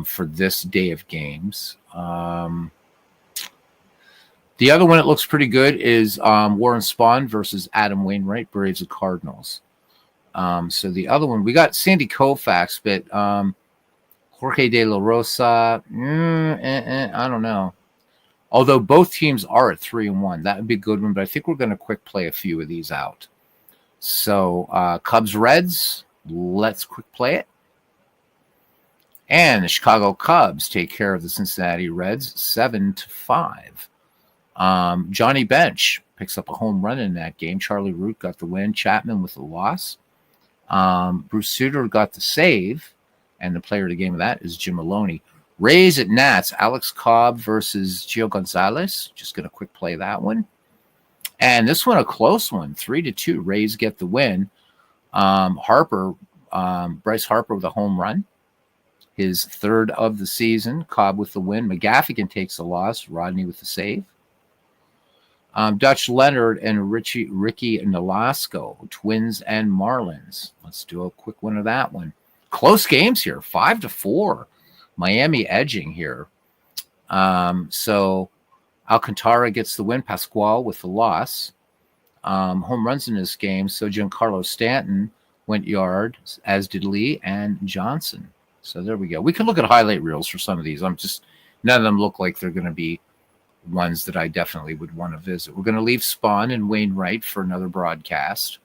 for this day of games. The other one that looks pretty good is Warren Spahn versus Adam Wainwright, Braves and Cardinals. So the other one, we got Sandy Koufax, but Jorge De La Rosa, I don't know. Although both teams are at 3-1, that would be a good one. But I think we're going to quick play a few of these out. So Cubs Reds, let's quick play it. And the Chicago Cubs take care of the Cincinnati Reds 7-5. Johnny Bench picks up a home run in that game. Charlie Root got the win. Chapman with the loss. Bruce Sutter got the save. And the player of the game of that is Jim Maloney. Rays at Nats, Alex Cobb versus Gio Gonzalez. Just going to quick play that one. And this one, a close one, 3-2. Rays get the win. Bryce Harper with a home run. His third of the season. Cobb with the win. McGaffigan takes the loss. Rodney with the save. Dutch Leonard and Ricky Nolasco, Twins and Marlins. Let's do a quick one of that one. Close games here, 5-4. Miami edging here. So Alcantara gets the win. Pascual with the loss. Home runs in this game. So Giancarlo Stanton went yard, as did Lee and Johnson. So there we go. We can look at highlight reels for some of these. None of them look like they're going to be ones that I definitely would want to visit. We're going to leave Spahn and Wainwright for another broadcast.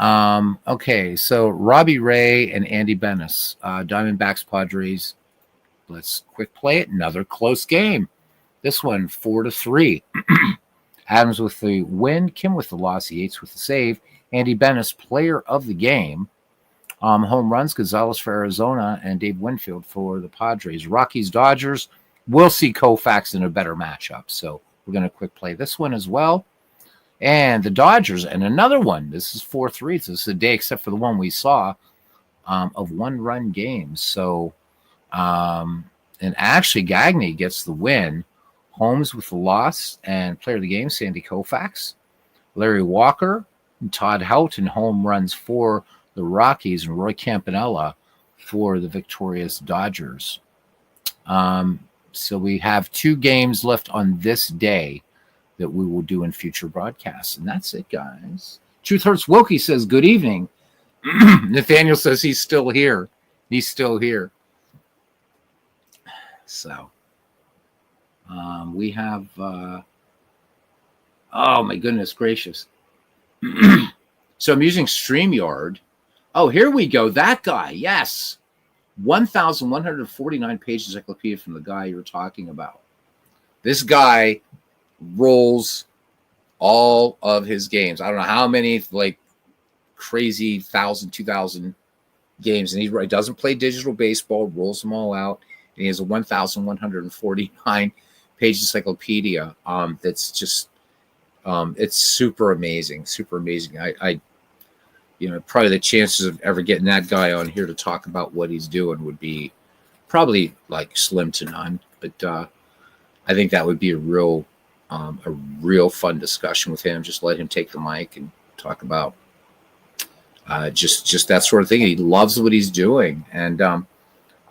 Okay, so Robbie Ray and Andy Benes, Diamondbacks Padres. Let's quick play it. Another close game. This one 4-3. Adams with the win, Kim with the loss, Yates with the save. Andy Benes, player of the game. Home runs, Gonzalez for Arizona and Dave Winfield for the Padres. Rockies Dodgers. We'll see Koufax in a better matchup. So we're going to quick play this one as well. And the Dodgers, and another one. This is 4-3. So this is a day, except for the one we saw, of one-run games. So, and actually, Gagne gets the win. Holmes with the loss, and player of the game, Sandy Koufax. Larry Walker, and Todd Houghton, home runs for the Rockies, and Roy Campanella for the victorious Dodgers. So we have 2 games left on this day that we will do in future broadcasts. And that's it, guys. Truth Hurts Wilkie says, good evening. Nathaniel says he's still here. He's still here. So we have, oh my goodness gracious. So I'm using StreamYard. Oh, here we go. That guy. Yes. 1,149 page encyclopedia from the guy you were talking about. This guy rolls all of his games. I don't know how many, like crazy 1,000, 2,000 games. And he doesn't play digital baseball, rolls them all out. And he has a 1,149 page encyclopedia. That's just, it's super amazing. Super amazing. I probably the chances of ever getting that guy on here to talk about what he's doing would be probably like slim to none. But I think that would be a real fun discussion with him. Just let him take the mic and talk about just that sort of thing. He loves what he's doing. And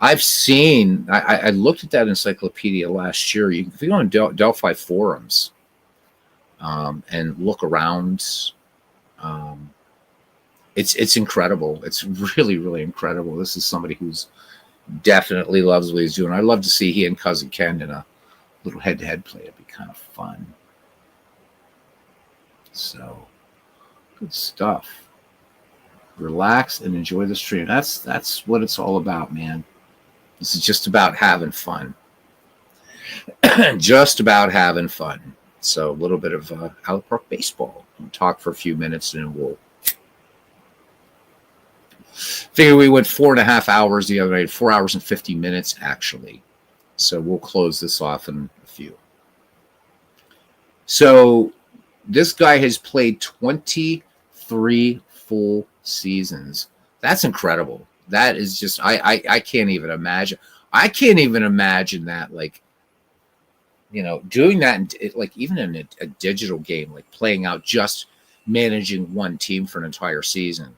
I've seen, I looked at that encyclopedia last year. If you go on Delphi forums and look around, it's incredible. It's really, really incredible. This is somebody who's definitely loves what he's doing. I'd love to see he and Cousin Ken in a little head-to-head play. It'd be kind of fun. So, good stuff. Relax and enjoy the stream. That's what it's all about, man. This is just about having fun. Just about having fun. So, a little bit of Out Park baseball. We'll talk for a few minutes and then we'll figure we went 4.5 hours the other night, 4 hours and 50 minutes actually. So we'll close this off in a few. So this guy has played 23 full seasons. That's incredible. That is just, I can't even imagine. I can't even imagine that. Like, doing that, like even in a digital game, like playing out just managing one team for an entire season.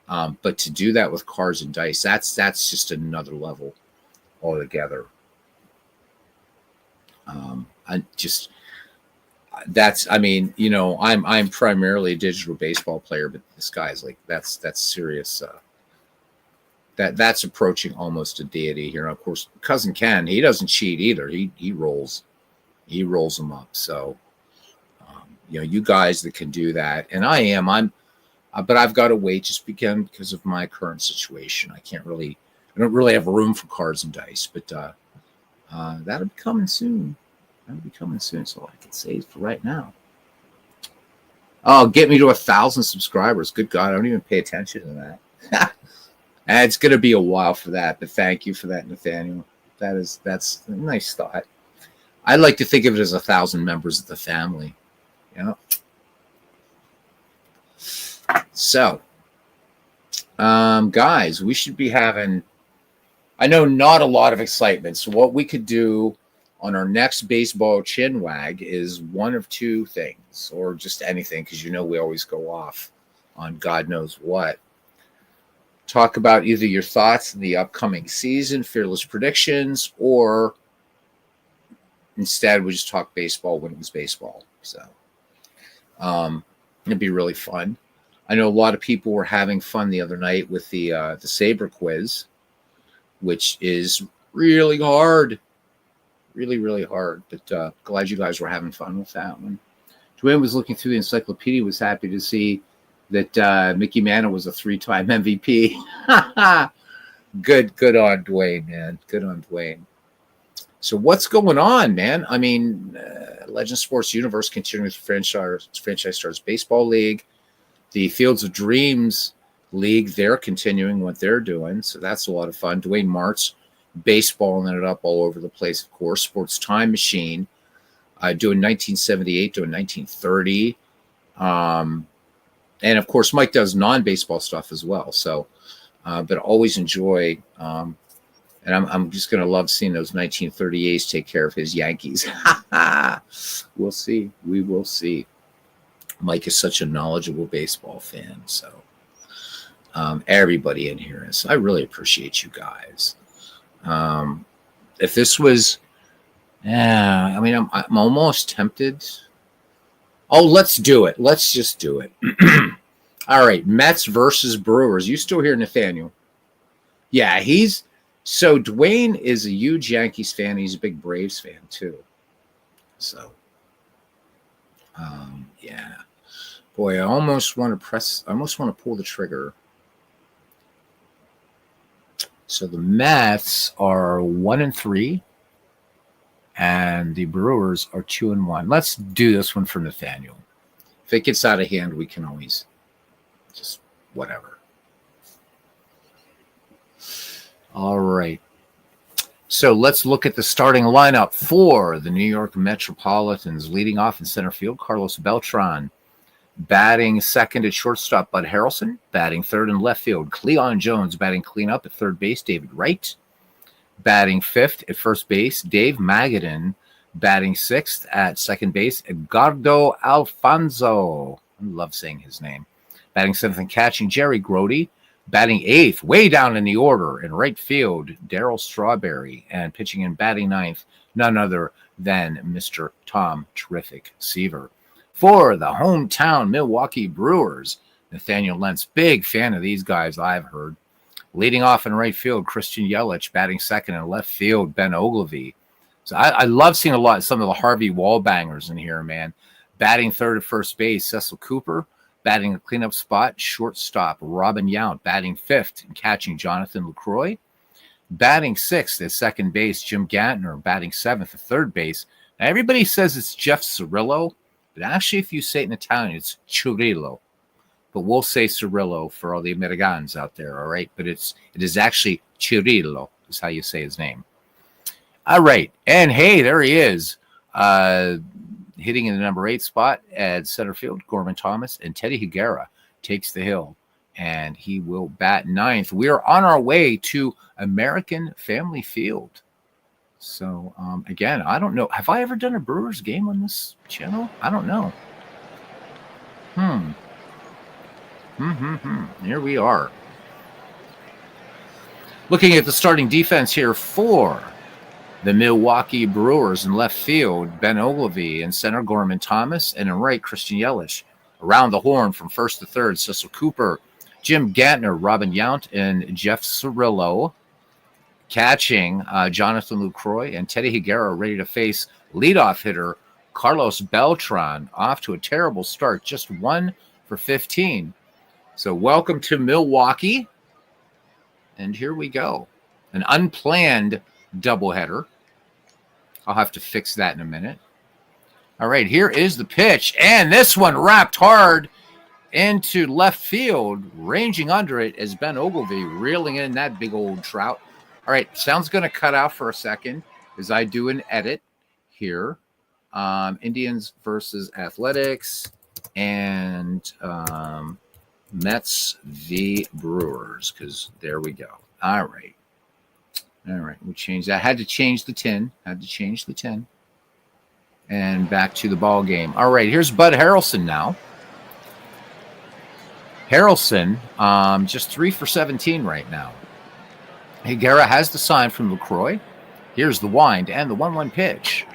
But to do that with cards and dice, that's just another level altogether. I'm primarily a digital baseball player, but this guy's like that's serious. That's approaching almost a deity here. And of course, cousin Ken, he doesn't cheat either. He rolls them up. So you guys that can do that, and but I've got to wait just because of my current situation. I don't really have room for cards and dice, but that'll be coming soon. So I can say for right now. Oh, get me to 1,000 subscribers. Good God, I don't even pay attention to that. And it's going to be a while for that, but thank you for that, Nathaniel. That's a nice thought. I like to think of it as 1,000 members of the family. So, guys, we should be having, I know, not a lot of excitement. So what we could do on our next baseball chin wag is one of two things, or just anything, because we always go off on God knows what. Talk about either your thoughts in the upcoming season, fearless predictions, or instead we just talk baseball when it was baseball. So it'd be really fun. I know a lot of people were having fun the other night with the Sabre quiz, which is really hard. Really, really hard. But glad you guys were having fun with that one. Dwayne was looking through the encyclopedia, was happy to see that Mickey Mantle was a 3-time MVP. Good on Dwayne, man. Good on Dwayne. So what's going on, man? I mean, Legend Sports Universe continuing with Franchise Stars Baseball League. The Fields of Dreams League, they're continuing what they're doing. So that's a lot of fun. Dwayne Martz baseballing it up all over the place, of course. Sports Time Machine doing 1978, doing 1930. And, of course, Mike does non-baseball stuff as well. So, but always enjoy. And I'm just going to love seeing those 1938s take care of his Yankees. We'll see. We will see. Mike is such a knowledgeable baseball fan. So everybody in here is. I really appreciate you guys. If this was, I'm almost tempted. Oh, let's do it. Let's just do it. All right. Mets versus Brewers. You still here, Nathaniel? Yeah, so Dwayne is a huge Yankees fan. He's a big Braves fan too. So, yeah. Boy, I almost want to pull the trigger. So the Mets are 1-3, and the Brewers are 2-1. Let's do this one for Nathaniel. If it gets out of hand, we can always just whatever. All right. So let's look at the starting lineup for the New York Metropolitans. Leading off in center field, Carlos Beltran. Batting second at shortstop, Bud Harrelson. Batting third in left field, Cleon Jones. Batting cleanup at third base, David Wright. Batting fifth at first base, Dave Magadan. Batting sixth at second base, Edgardo Alfonso. I love saying his name. Batting seventh and catching, Jerry Grody. Batting eighth, way down in the order in right field, Darryl Strawberry. And pitching and batting ninth, none other than Mr. Tom Terrific Seaver. For the hometown Milwaukee Brewers, Nathaniel Lentz, big fan of these guys, I've heard. Leading off in right field, Christian Yelich. Batting second in left field, Ben Ogilvy. So I love seeing some of the Harvey Wallbangers in here, man. Batting third at first base, Cecil Cooper. Batting a cleanup spot, shortstop, Robin Yount. Batting fifth and catching, Jonathan LaCroix. Batting sixth at second base, Jim Gantner. Batting seventh at third base. Now, everybody says it's Jeff Cirillo, but actually, if you say it in Italian, it's Cirillo. But we'll say Cirillo for all the Americans out there, all right? But it is actually Cirillo is how you say his name. All right. And, hey, there he is. Hitting in the number 8 spot at center field, Gorman Thomas, and Teddy Higuera takes the hill, and he will bat ninth. We are on our way to American Family Field. So, again, I don't know. Have I ever done a Brewers game on this channel? I don't know. Here we are. Looking at the starting defense here for the Milwaukee Brewers. In left field, Ben Ogilvy. In center, Gorman Thomas. And in right, Christian Yelich. Around the horn from first to third, Cecil Cooper, Jim Gantner, Robin Yount, and Jeff Cirillo. Catching, Jonathan Lucroy and Teddy Higuera ready to face leadoff hitter Carlos Beltran. Off to a terrible start, just 1 for 15. So welcome to Milwaukee. And here we go. An unplanned doubleheader. I'll have to fix that in a minute. All right, here is the pitch. And this one wrapped hard into left field. Ranging under it is Ben Ogilvy, reeling in that big old trout. All right, sound's going to cut out for a second as I do an edit here. Indians versus Athletics and Mets v. Brewers, because there we go. All right. We'll change that. Had to change the 10. And back to the ball game. All right, here's Bud Harrelson now. Harrelson, just 3 for 17 right now. Higuera has the sign from LaCroix. Here's the wind and the 1-1 pitch.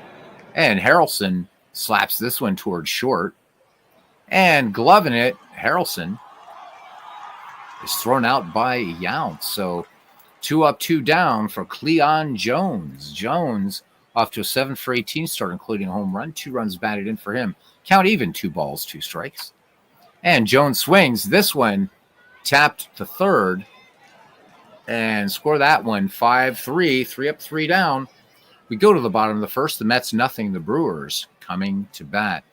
And Harrelson slaps this one towards short. And gloving it, Harrelson is thrown out by Yount. So 2 up, 2 down for Cleon Jones. Jones off to a 7 for 18 start, including a home run. 2 runs batted in for him. Count even, 2 balls, 2 strikes. And Jones swings. This one tapped to third. And score that one 5-3, 3 up, 3 down. We go to the bottom of the first. The Mets nothing. The Brewers coming to bat.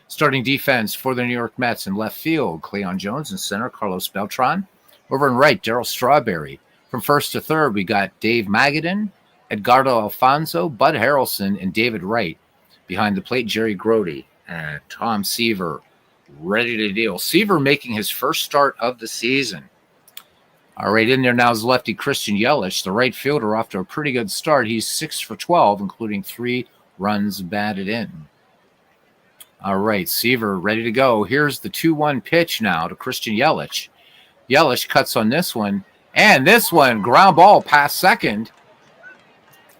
Starting defense for the New York Mets in left field, Cleon Jones. In center, Carlos Beltran. Over in right, Darryl Strawberry. From first to third, we got Dave Magadan, Edgardo Alfonso, Bud Harrelson, and David Wright. Behind the plate, Jerry Grody and Tom Seaver ready to deal. Seaver making his first start of the season. All right, in there now is lefty Christian Yelich, the right fielder, off to a pretty good start. He's 6 for 12, including 3 runs batted in. All right, Seaver ready to go. Here's the 2-1 pitch now to Christian Yelich. Yelich cuts on this one, and this one, ground ball past second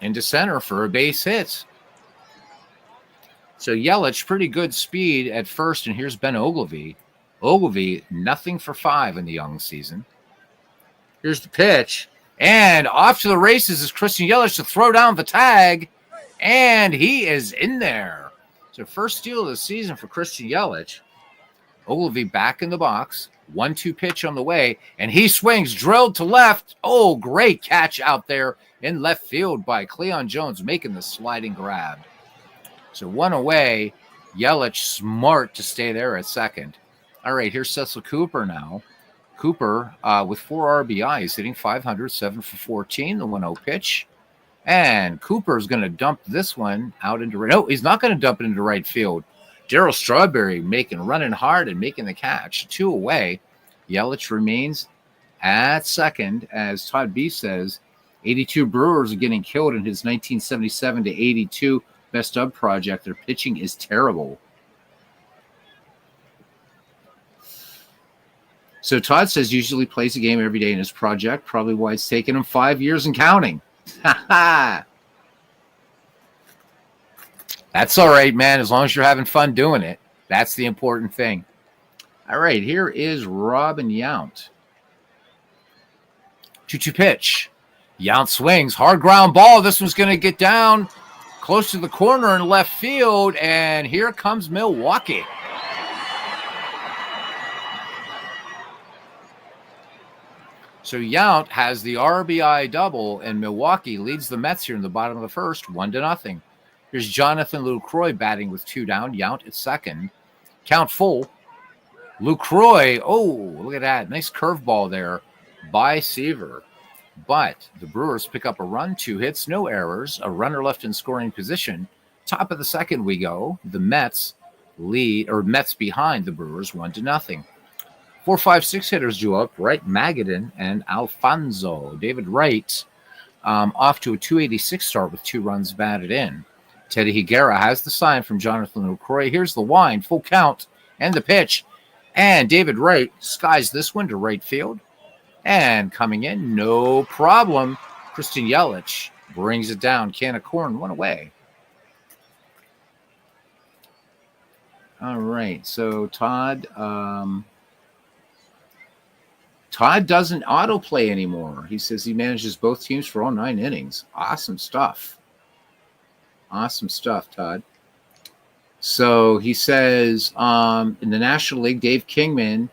into center for a base hit. So Yelich, pretty good speed at first, and here's Ben Ogilvy. Ogilvy, nothing for 5 in the young season. Here's the pitch, and off to the races is Christian Yelich to throw down the tag, and he is in there. So first steal of the season for Christian Yelich. Ogilvy back in the box, 1-2 pitch on the way, and he swings, drilled to left. Oh, great catch out there in left field by Cleon Jones, making the sliding grab. So 1 away, Yelich smart to stay there at second. All right, here's Cecil Cooper now. Cooper with 4 RBIs, hitting .500, 7 for 14, the 1-0 pitch. And Cooper is going to dump this one out into right. No, he's not going to dump it into right field. Darryl Strawberry running hard and making the catch. 2 away. Yelich remains at second. As Todd B says, 82 Brewers are getting killed in his 1977 to 82 best of project. Their pitching is terrible. So Todd says usually plays a game every day in his project, probably why it's taken him 5 years and counting. That's all right, man, as long as you're having fun doing it. That's the important thing. All right, here is Robin Yount. 2-2 pitch. Yount swings, hard ground ball. This one's going to get down close to the corner in left field, and here comes Milwaukee. So Yount has the RBI double, and Milwaukee leads the Mets here in the bottom of the first, 1-0. Here's Jonathan Lucroy batting with 2 down. Yount at second. Count full. Lucroy, oh, look at that. Nice curveball there by Seaver. But the Brewers pick up a run, 2 hits, no errors, a runner left in scoring position. Top of the second we go. The Mets Mets behind the Brewers, 1-0. 4, 5, 6 hitters due up. Wright, Magadan, and Alfonso. David Wright off to a 286 start with 2 runs batted in. Teddy Higuera has the sign from Jonathan LaCroix. Here's the wind, full count, and the pitch. And David Wright skies this one to right field. And coming in, no problem, Christian Yelich brings it down. Can of corn, 1 away. All right, so Todd doesn't autoplay anymore. He says he manages both teams for all 9 innings. Awesome stuff. Awesome stuff, Todd. So he says in the National League, Dave Kingman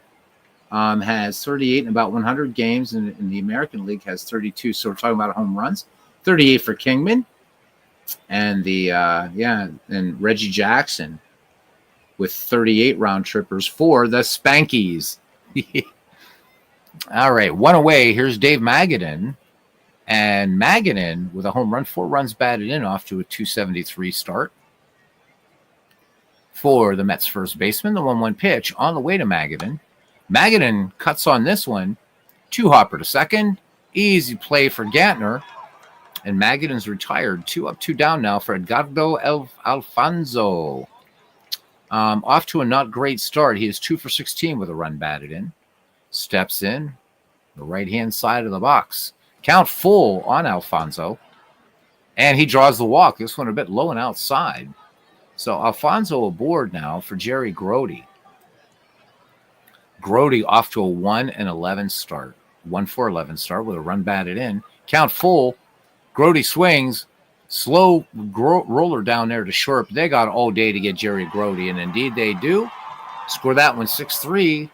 has 38 in about 100 games, and in the American League has 32. So we're talking about home runs. 38 for Kingman. And and Reggie Jackson with 38 round trippers for the Spankies. All right, 1 away. Here's Dave Magadan. And Magadan with a home run, 4 runs batted in, off to a 273 start. For the Mets first baseman, the 1-1 pitch on the way to Magadan. Magadan cuts on this one. 2-hopper to second. Easy play for Gantner. And Magadan's retired. 2 up, 2 down now for Edgardo Alfonso. Off to a not great start. He is 2 for 16 with a run batted in. Steps in the right-hand side of the box. Count full on Alfonso. And he draws the walk. This one a bit low and outside. So Alfonso aboard now for Jerry Grody. Grody off to a 1-11 start. 1-for-11 start with a run batted in. Count full. Grody swings. Slow roller down there to short. They got all day to get Jerry Grody, and indeed they do. Score that one 6-3.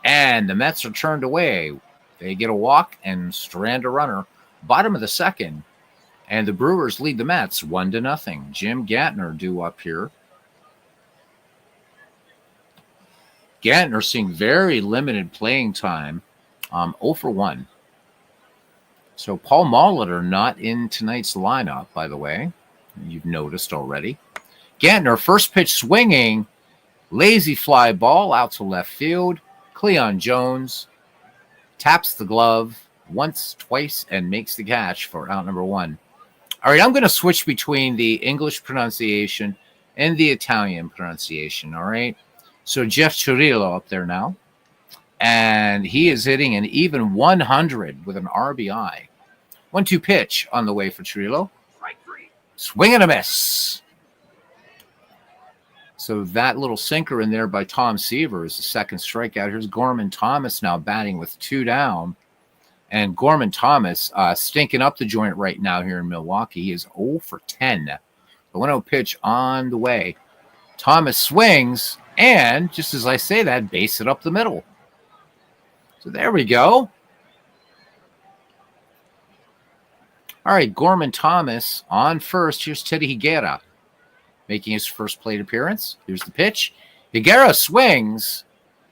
And the Mets are turned away. They get a walk and strand a runner. Bottom of the second. And the Brewers lead the Mets 1-0. Jim Gantner due up here. Gantner seeing very limited playing time. 0 for 1. So Paul Molitor not in tonight's lineup, by the way. You've noticed already. Gantner, first pitch swinging. Lazy fly ball out to left field. Cleon Jones taps the glove once, twice, and makes the catch for out number 1. All right, I'm going to switch between the English pronunciation and the Italian pronunciation, all right? So Jeff Cirillo up there now. And he is hitting an even 100 with an RBI. 1-2 pitch on the way for Cirillo. Swing and a miss. So that little sinker in there by Tom Seaver is the second strikeout. Here's Gorman Thomas now batting with 2 down. And Gorman Thomas stinking up the joint right now here in Milwaukee. He is 0 for 10. The 1-0 pitch on the way. Thomas swings, and just as I say that, base it up the middle. So there we go. All right, Gorman Thomas on first. Here's Teddy Higuera making his first plate appearance. Here's the pitch. Higuera swings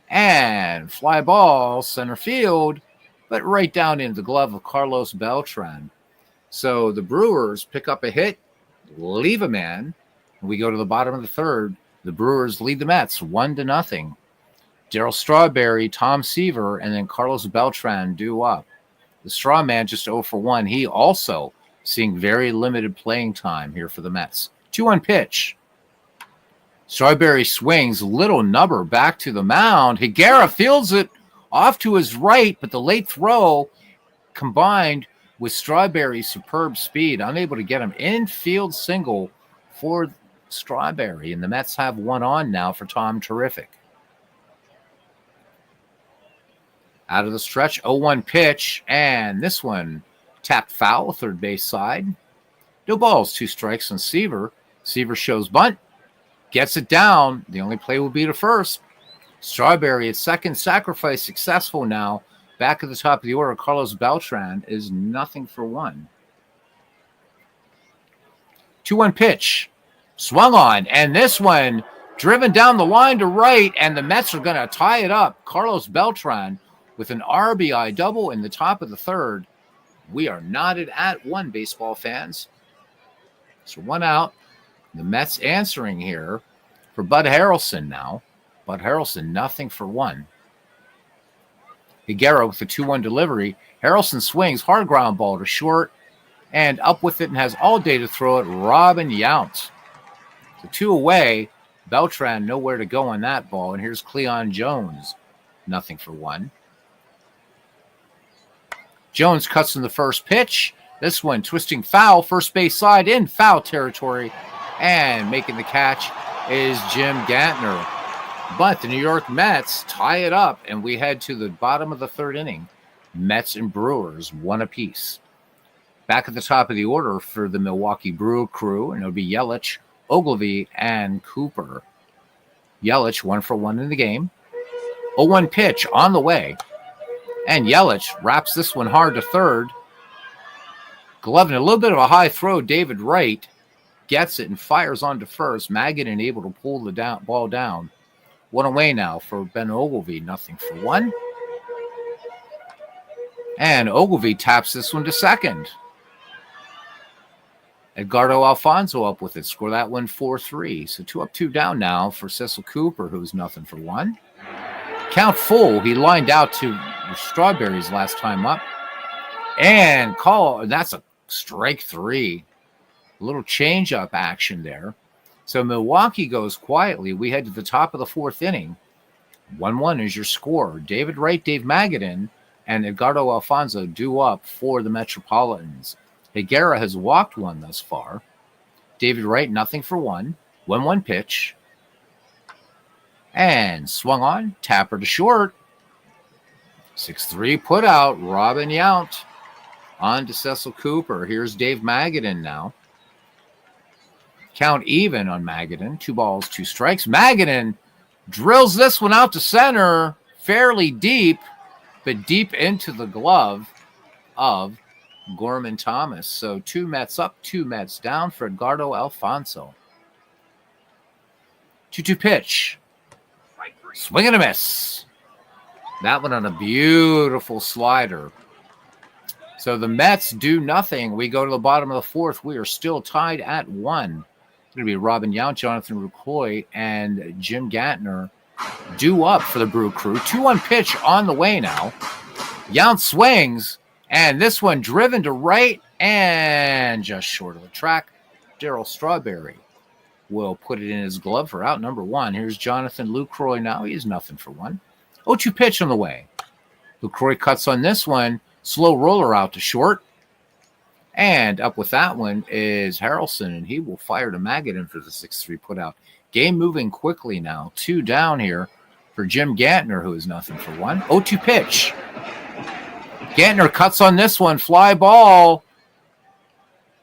and fly ball center field, but right down into the glove of Carlos Beltran. So the Brewers pick up a hit, leave a man, and we go to the bottom of the third. The Brewers lead the Mets 1-0. Darryl Strawberry, Tom Seaver, and then Carlos Beltran due up. The straw man just 0 for 1. He also seeing very limited playing time here for the Mets. 2-1 pitch. Strawberry swings, little number back to the mound. Higuera fields it off to his right, but the late throw combined with Strawberry's superb speed, unable to get him infield single for Strawberry. And the Mets have 1 on now for Tom Terrific. Out of the stretch, 0-1 pitch, and this one tapped foul, third base side. No balls, 2 strikes on Seaver. Seaver shows bunt, gets it down. The only play will be to first. Strawberry at second, sacrifice successful now. Back at the top of the order, Carlos Beltran is 0 for 1. 2-1 pitch, swung on, and this one driven down the line to right, and the Mets are going to tie it up. Carlos Beltran with an RBI double in the top of the third. We are knotted at 1, baseball fans. So 1 out. The Mets answering here for Bud Harrelson now. Bud Harrelson, 0 for 1. Higuera with the 2-1 delivery. Harrelson swings, hard ground ball to short. And up with it and has all day to throw it, Robin Yount. So 2 away. Beltran nowhere to go on that ball. And here's Cleon Jones. Nothing for 1. Jones cuts in the first pitch. This one twisting foul, first base side in foul territory. And making the catch is Jim Gantner. But the New York Mets tie it up, and we head to the bottom of the 3rd inning. Mets and Brewers, 1 apiece. Back at the top of the order for the Milwaukee Brew crew, and it'll be Yelich, Ogilvy, and Cooper. Yelich 1 for 1 in the game. 0-1 pitch on the way. And Yelich wraps this one hard to third. Gloving a little bit of a high throw. David Wright gets it and fires on to first. Magadan able to pull the ball down. 1 away now for Ben Ogilvy. Nothing for 1. And Ogilvy taps this one to second. Edgardo Alfonso up with it. Score that one 4-3. So 2 up, 2 down now for Cecil Cooper, who's nothing for 1. Count full. He lined out to the Strawberries last time up. And that's a strike 3. A little change-up action there. So Milwaukee goes quietly. We head to the top of the 4th inning. 1-1 is your score. David Wright, Dave Magadan, and Edgardo Alfonso due up for the Metropolitans. Higuera has walked 1 thus far. David Wright, nothing for 1. 1-1 pitch. And swung on. Tapper to short. 6-3 put out. Robin Yount on to Cecil Cooper. Here's Dave Magadan now. Count even on Magadan. 2 balls, 2 strikes. Magadan drills this one out to center. Fairly deep, but deep into the glove of Gorman Thomas. So 2 Mets up, 2 Mets down for Edgardo Alfonso. 2-2 pitch. Swing and a miss. That one on a beautiful slider. So the Mets do nothing. We go to the bottom of the 4th. We are still tied at 1. It's going to be Robin Yount, Jonathan Rucoy, and Jim Gantner due up for the Brew crew. 2-1 pitch on the way now. Yount swings, and this one driven to right and just short of the track. Darryl Strawberry will put it in his glove for out number 1. Here's Jonathan Lucroy now. He has nothing for 1. 0-2 pitch on the way. Lucroy cuts on this one. Slow roller out to short. And up with that one is Harrelson, and he will fire to Magadan for the 6-3 put out. Game moving quickly now. 2 down here for Jim Gantner, who is nothing for 1. 0-2 pitch. Gantner cuts on this one. Fly ball.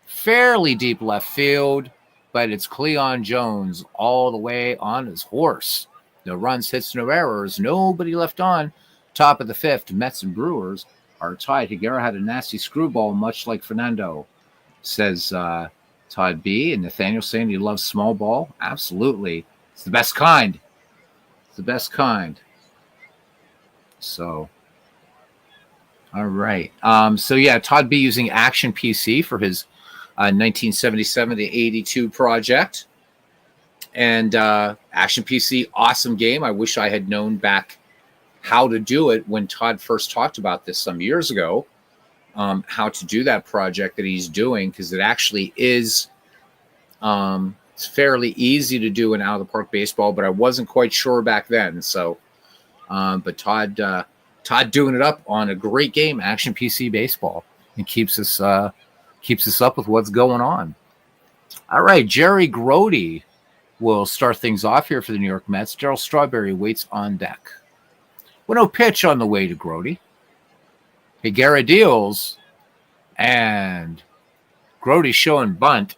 Fairly deep left field, but it's Cleon Jones all the way on his horse. No runs, hits, no errors. Nobody left on. Top of the 5th, Mets and Brewers are tied. Higuera had a nasty screwball, much like Fernando, says Todd B. And Nathaniel saying he loves small ball. Absolutely. It's the best kind. It's the best kind. So, all right. So, yeah, Todd B. using Action PC for his 1977 to 82 project. And Action PC, awesome game. I wish I had known back how to do it when Todd first talked about this some years ago, how to do that project that he's doing, because it actually is it's fairly easy to do in out-of-the-park baseball, but I wasn't quite sure back then. So, but Todd doing it up on a great game, Action PC Baseball, and keeps us up with what's going on. All right, Jerry Grody will start things off here for the New York Mets. Darryl Strawberry waits on deck. 1-0 pitch on the way to Grody. Higuera deals, and Grody showing bunt.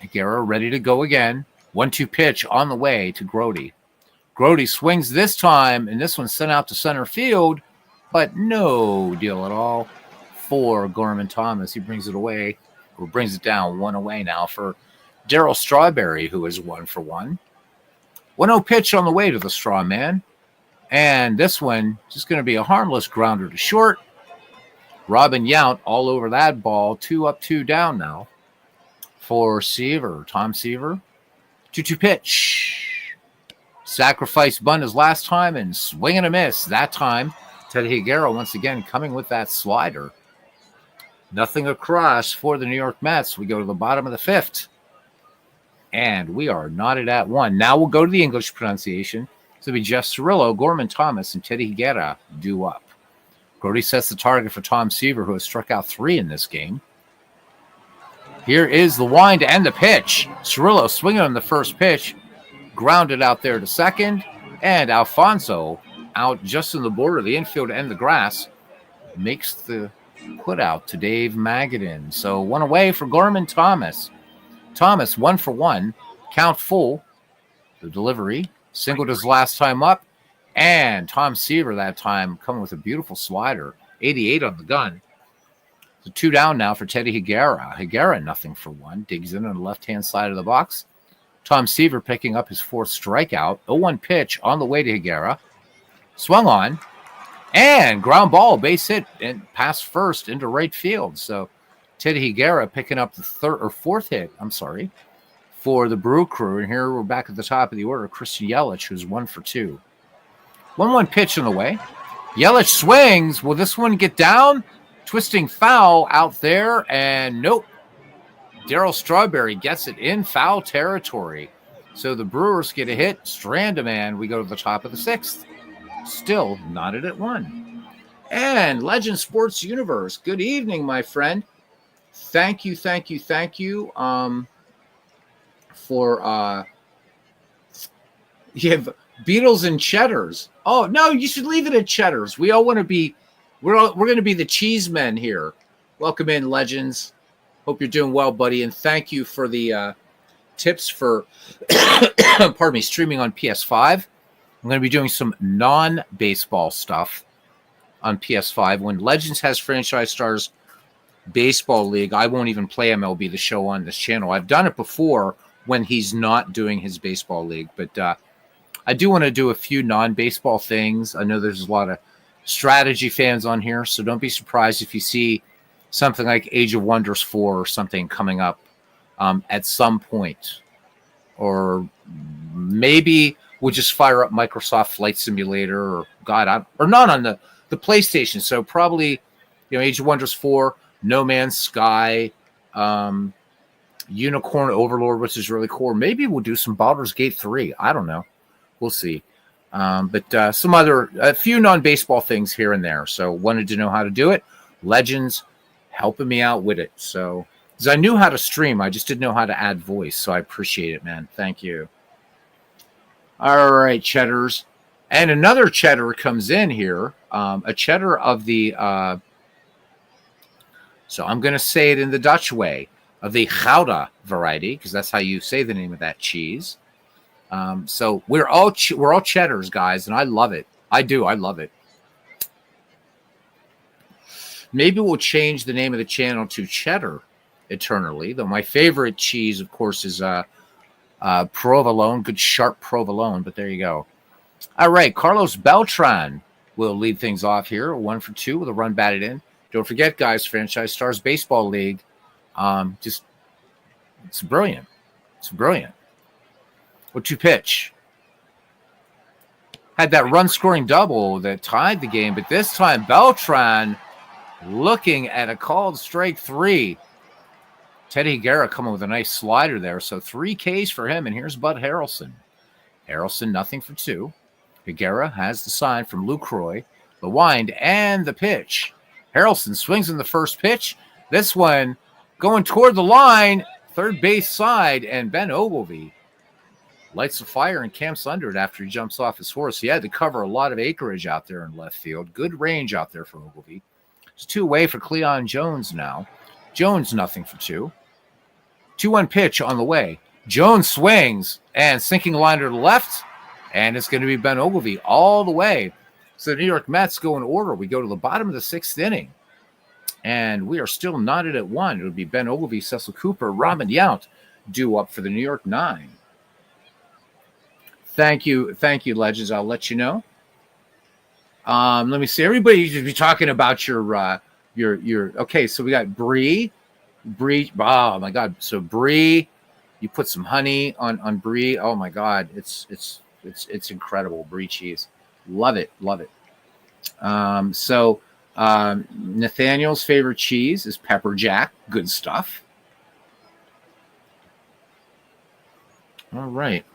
Higuera ready to go again. 1-2 pitch on the way to Grody. Grody swings this time, and this one's sent out to center field, but no deal at all for Gorman Thomas. He brings it away, or brings it down 1 away now for Darryl Strawberry, who is 1 for 1. 1-0 pitch on the way to the straw man. And this one just going to be a harmless grounder to short. Robin Yount all over that ball. 2 up, 2 down now for Tom Seaver. 2-2 pitch. Sacrifice bunt his last time and swing and a miss that time. Ted Higuera once again coming with that slider. Nothing across for the New York Mets. We go to the bottom of the fifth. And we are knotted at 1. Now we'll go to the English pronunciation. So it'll be Jeff Cirillo, Gorman Thomas, and Teddy Higuera due up. Grody sets the target for Tom Seaver, who has struck out 3 in this game. Here is the wind and the pitch. Cirillo swinging on the first pitch. Grounded out there to second. And Alfonso, out just in the border of the infield and the grass, makes the put out to Dave Magadan. So 1 away for Gorman Thomas. Thomas 1 for 1. Count full. The delivery. Singled his last time up. And Tom Seaver that time coming with a beautiful slider. 88 on the gun. So 2 down now for Teddy Higuera. Higuera nothing for 1. Digs in on the left-hand side of the box. Tom Seaver picking up his 4th strikeout. 0-1 pitch on the way to Higuera. Swung on. And ground ball, base hit, and pass first into right field. So Teddy Higuera picking up the 4th hit, for the Brew Crew. And here we're back at the top of the order. Christian Yelich, who's 1 for 2. 1-1 pitch on the way. Yelich swings. Will this one get down? Twisting foul out there, and nope. Darryl Strawberry gets it in foul territory. So the Brewers get a hit, strand a man. We go to the top of the 6th. Still knotted at 1. And Legend Sports Universe, good evening, my friend. Thank you for you have Beatles and Cheddars. Oh no, you should leave it at Cheddars. We all want to be we're going to be the cheese men here. Welcome in, Legends. Hope you're doing well, buddy, and thank you for the tips for pardon me, streaming on PS5. I'm going to be doing some non-baseball stuff on PS5. When Legends has Franchise Stars Baseball League, I won't even play MLB The Show on this channel. I've done it before when he's not doing his baseball league, but I do want to do a few non-baseball things. I know there's a lot of strategy fans on here, so don't be surprised if you see something like Age of Wonders 4 or something coming up at some point. Or maybe we'll just fire up Microsoft Flight Simulator or not on the PlayStation. So probably, Age of Wonders 4, No Man's Sky, Unicorn Overlord, which is really cool. Maybe we'll do some Baldur's Gate 3. I don't know. We'll see. But a few non-baseball things here and there. So wanted to know how to do it. Legends helping me out with it. So, because I knew how to stream, I just didn't know how to add voice. So I appreciate it, man. Thank you. All right, Cheddars. And another cheddar comes in here. A cheddar of the, so I'm going to say it in the Dutch way, of the Gouda variety, because that's how you say the name of that cheese. So we're all cheddars, guys, and I love it. I do. I love it. Maybe we'll change the name of the channel to Cheddar eternally, though my favorite cheese, of course, is provolone, good sharp provolone, but there you go. All right, Carlos Beltran will lead things off here, 1 for 2 with a run batted in. Don't forget, guys, Franchise Stars Baseball League, it's brilliant. It's brilliant. 0-2 pitch. Had that run-scoring double that tied the game, but this time Beltran looking at a called strike 3. Teddy Higuera coming with a nice slider there. So 3 Ks for him, and here's Bud Harrelson. Harrelson, nothing for 2. Higuera has the sign from Lucroy. The wind and the pitch. Harrelson swings in the first pitch. This one going toward the line, third base side, and Ben Ogilvy lights a fire and camps under it after he jumps off his horse. He had to cover a lot of acreage out there in left field. Good range out there for Ogilvy. It's 2 away for Cleon Jones now. Jones, nothing for 2. 2-1 pitch on the way. Jones swings and sinking liner to the left, and it's going to be Ben Ogilvy all the way. So the New York Mets go in order. We go to the bottom of the 6th inning, and we are still knotted at 1. It would be Ben Ogilvy, Cecil Cooper, Ramen Yount due up for the New York 9. Thank you, Legends. I'll let you know. Let me see. Everybody should be talking about your okay. So we got Brie. Oh my God. So Brie, you put some honey on Brie. Oh my God, it's incredible. Brie cheese, love it. So Nathaniel's favorite cheese is pepper jack. Good stuff. All right.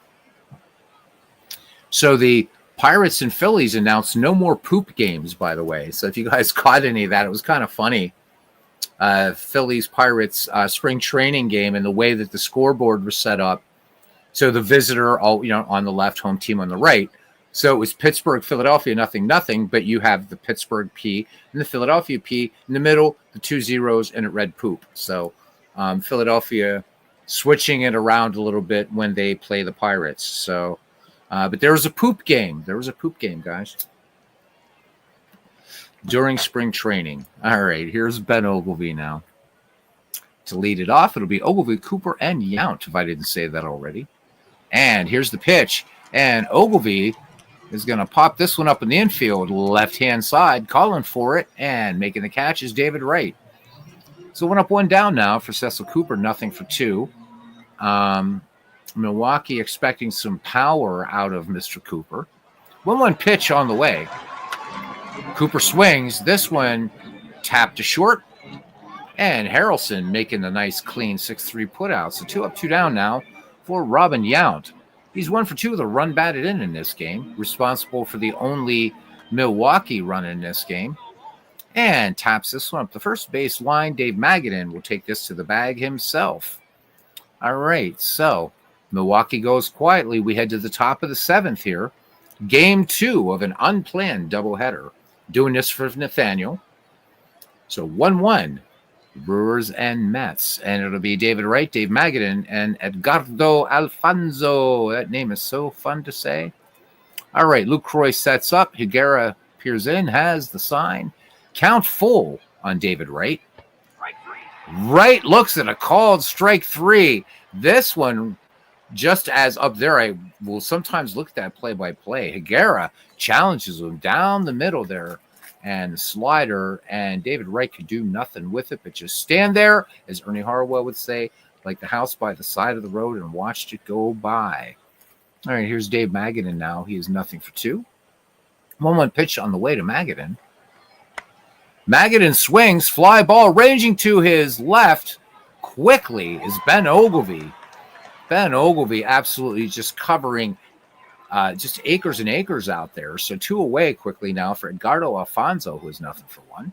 So the Pirates and Phillies announced no more poop games, by the way. So if you guys caught any of that, it was kind of funny. Phillies Pirates spring training game, and the way that the scoreboard was set up. So the visitor, on the left, home team on the right. So it was Pittsburgh, Philadelphia, 0-0, but you have the Pittsburgh P and the Philadelphia P in the middle, the 2 zeros, and it read poop. So Philadelphia switching it around a little bit when they play the Pirates. So, but there was a poop game. There was a poop game, guys, during spring training. All right, here's Ben Ogilvy now. To lead it off, it'll be Ogilvy, Cooper, and Yount, if I didn't say that already. And here's the pitch. And Ogilvy is going to pop this one up in the infield, left-hand side, calling for it, and making the catch is David Wright. So 1 up, 1 down now for Cecil Cooper, 0-2. Milwaukee expecting some power out of Mr. Cooper. 1-1 pitch on the way. Cooper swings. This one tapped to short. And Harrelson making the nice, clean 6-3 putout. So 2 up, 2 down now for Robin Yount. He's 1 for 2 with a run batted in this game, responsible for the only Milwaukee run in this game. And taps this one up the first base line. Dave Magadan will take this to the bag himself. All right, so Milwaukee goes quietly. We head to the top of the 7th here. Game 2 of an unplanned doubleheader. Doing this for Nathaniel. So 1-1. Brewers and Mets. And it'll be David Wright, Dave Magadan, and Edgardo Alfonso. That name is so fun to say. All right, Lucroy sets up. Higuera peers in, has the sign. Count full on David Wright. Wright looks at a called strike 3. This one, just as up there, I will sometimes look at that play-by-play. Higuera challenges him down the middle there. And the slider, and David Wright could do nothing with it, but just stand there, as Ernie Harwell would say, like the house by the side of the road, and watched it go by. All right, here's Dave Magadan now. He is 0-2. 1-1 pitch on the way to Magadan. Magadan swings, fly ball ranging to his left. Quickly is Ben Ogilvy. Ben Ogilvy absolutely just covering just acres and acres out there. So 2 away quickly now for Edgardo Alfonso, who is 0-1.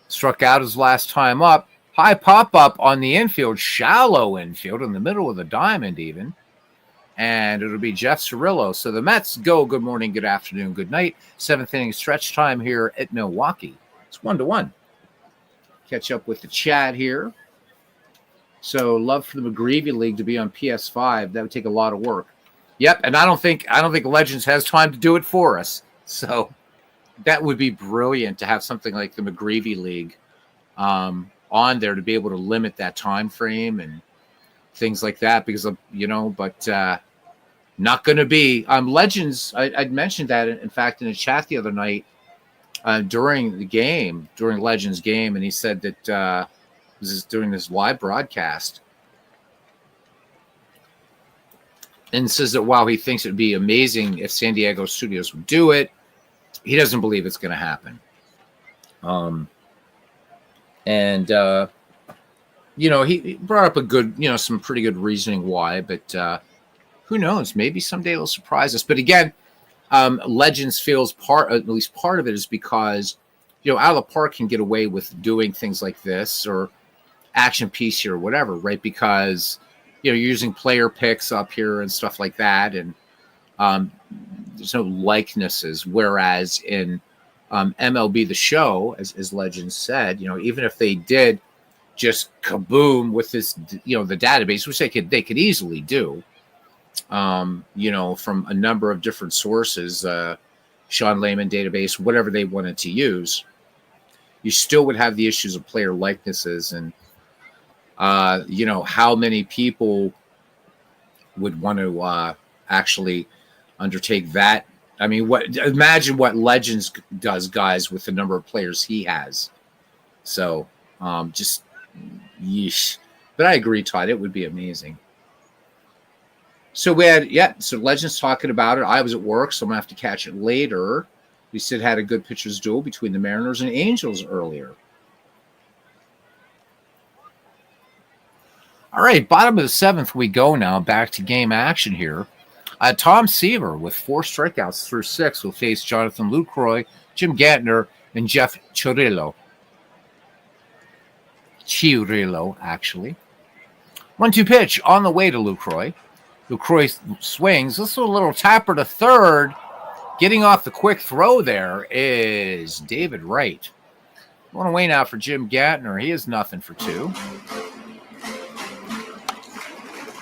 Struck out his last time up. High pop-up on the infield, shallow infield, in the middle of the diamond even. And it'll be Jeff Cirillo. So the Mets go good morning, good afternoon, good night. 7th inning stretch time here at Milwaukee. It's 1-1. Catch up with the chat here. So love for the McGreevy League to be on PS5. That would take a lot of work. Yep, and I don't think Legends has time to do it for us. So that would be brilliant to have something like the McGreevy League on there to be able to limit that time frame and things like that. Because but not going to be Legends. I'd mentioned that in fact in a chat the other night during Legends game, and he said that. This is during this live broadcast, and says that while he thinks it would be amazing if San Diego Studios would do it, he doesn't believe it's going to happen. He brought up a good, some pretty good reasoning why, but who knows? Maybe someday it'll surprise us. But again, Legends feels at least part of it is because, Out of the Park can get away with doing things like this or Action PC or whatever, right? Because you're using player picks up here and stuff like that, and there's no likenesses. Whereas in MLB The Show, as Legends said, even if they did just kaboom with this, the database, which they could easily do, from a number of different sources, Sean Layman database, whatever they wanted to use, you still would have the issues of player likenesses and how many people would want to actually undertake that. I mean, imagine what Legends does, guys, with the number of players he has. So just yeesh. But I agree, Todd. It would be amazing. So we had, so Legends talking about it. I was at work, so I'm going to have to catch it later. We said had a good pitcher's duel between the Mariners and Angels earlier. All right, bottom of the seventh we go now. Back to game action here. Tom Seaver with 4 strikeouts through 6 will face Jonathan Lucroy, Jim Gantner, and Jeff Chirillo. Chirillo, actually. 1-2 pitch on the way to Lucroy. Lucroy swings. This is a little tapper to third. Getting off the quick throw there is David Wright. One away now for Jim Gantner. He is nothing for 2.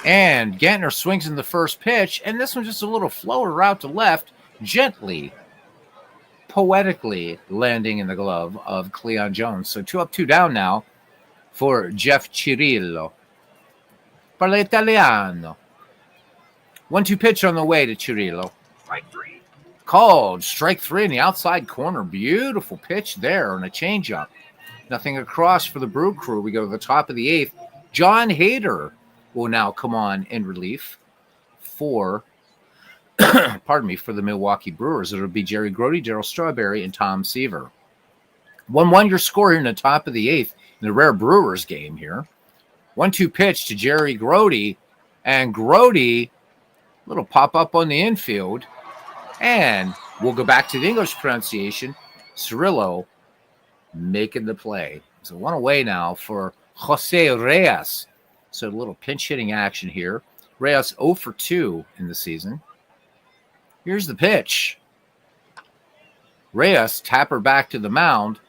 And Gantner swings in the first pitch, and this one just a little floater out to left, gently, poetically landing in the glove of Cleon Jones. So 2 up, 2 down now for Jeff Chirillo. Parla Italiano. 1-2 pitch on the way to Chirillo. Strike 3. Called. Strike 3 in the outside corner. Beautiful pitch there on a changeup. Nothing across for the Brew Crew. We go to the top of the 8th. John Hader will now come on in relief for, for the Milwaukee Brewers. It'll be Jerry Grody, Darryl Strawberry, and Tom Seaver. 1-1 your score here in the top of the 8th in the rare Brewers game here. 1-2 pitch to Jerry Grody, and Grody, little pop-up on the infield, and we'll go back to the English pronunciation, Cirillo making the play. So 1 away now for Jose Reyes. So a little pinch hitting action here. Reyes 0 for 2 in the season. Here's the pitch. Reyes tapper back to the mound,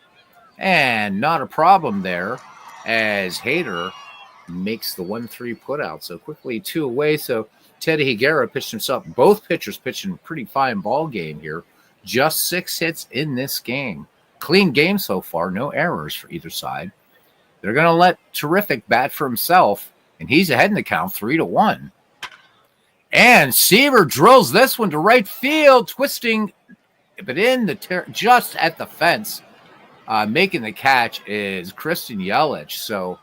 and not a problem there as Hader makes the 1-3 putout. So quickly 2 away. So Teddy Higuera pitched himself. Both pitchers pitching a pretty fine ball game here. Just 6 hits in this game. Clean game so far. No errors for either side. They're going to let Terrific bat for himself, and he's ahead in the count 3-1. And Seaver drills this one to right field, twisting, but in the just at the fence. Making the catch is Christian Yelich. So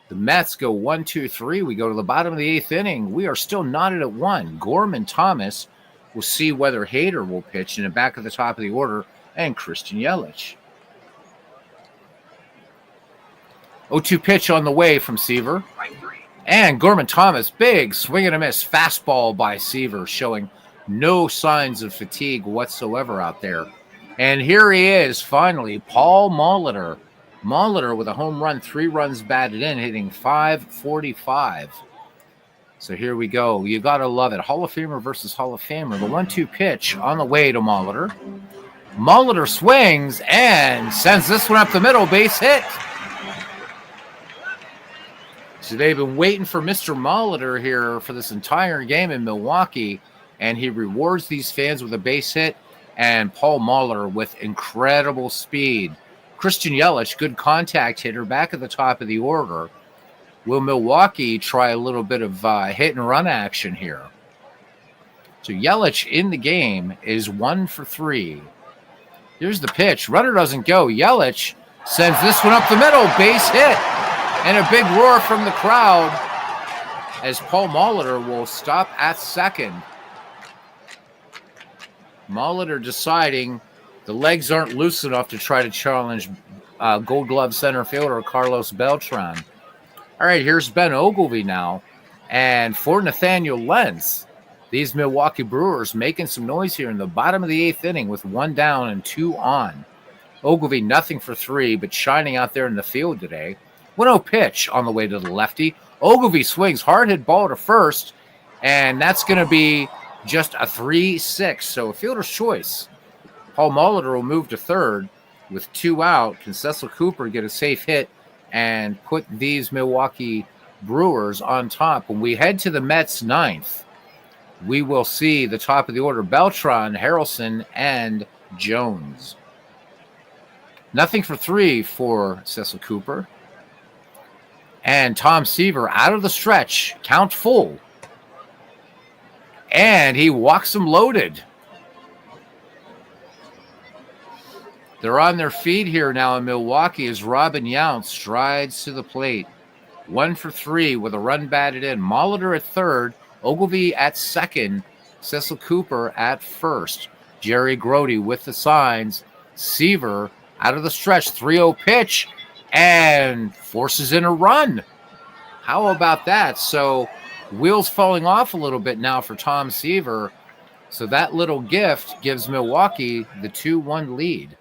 the Mets go 1-2-3. We go to the bottom of the 8th inning. We are still knotted at 1. Gorman Thomas will see whether Hader will pitch in the back of the top of the order, and Christian Yelich. 0-2 pitch on the way from Seaver. And Gorman Thomas, big swing and a miss fastball by Seaver, showing no signs of fatigue whatsoever out there. And here he is, finally, Paul Molitor. Molitor with a home run, 3 runs batted in, hitting .545. So here we go. You got to love it. Hall of Famer versus Hall of Famer. The 1-2 pitch on the way to Molitor. Molitor swings and sends this one up the middle, base hit. So they've been waiting for Mr. Molitor here for this entire game in Milwaukee, and he rewards these fans with a base hit, and Paul Molitor with incredible speed. Christian Yelich, good contact hitter, back at the top of the order. Will Milwaukee try a little bit of hit and run action here? So Yelich in the game is 1 for 3. Here's the pitch. Runner doesn't go. Yelich sends this one up the middle, base hit. And a big roar from the crowd as Paul Molitor will stop at second. Molitor deciding the legs aren't loose enough to try to challenge Gold Glove center fielder Carlos Beltran. All right, here's Ben Ogilvy now. And for Nathaniel Lentz, these Milwaukee Brewers making some noise here in the bottom of the 8th inning with 1 down and 2 on. Ogilvy nothing for 3, but shining out there in the field today. 1-0 pitch on the way to the lefty. Ogilvy swings, hard hit ball to first, and that's going to be just a 3-6. So a fielder's choice. Paul Molitor will move to third with 2 out. Can Cecil Cooper get a safe hit and put these Milwaukee Brewers on top? When we head to the Mets 9th, we will see the top of the order: Beltran, Harrelson, and Jones. Nothing for 3 for Cecil Cooper. And Tom Seaver out of the stretch, count full. And he walks him loaded. They're on their feet here now in Milwaukee as Robin Yount strides to the plate. 1 for 3 with a run batted in. Molitor at third, Ogilvy at second. Cecil Cooper at first. Jerry Grody with the signs. Seaver out of the stretch. 3-0 pitch and forces in a run. How about that? So wheels falling off a little bit now for Tom Seaver. So that little gift gives Milwaukee the 2-1 lead.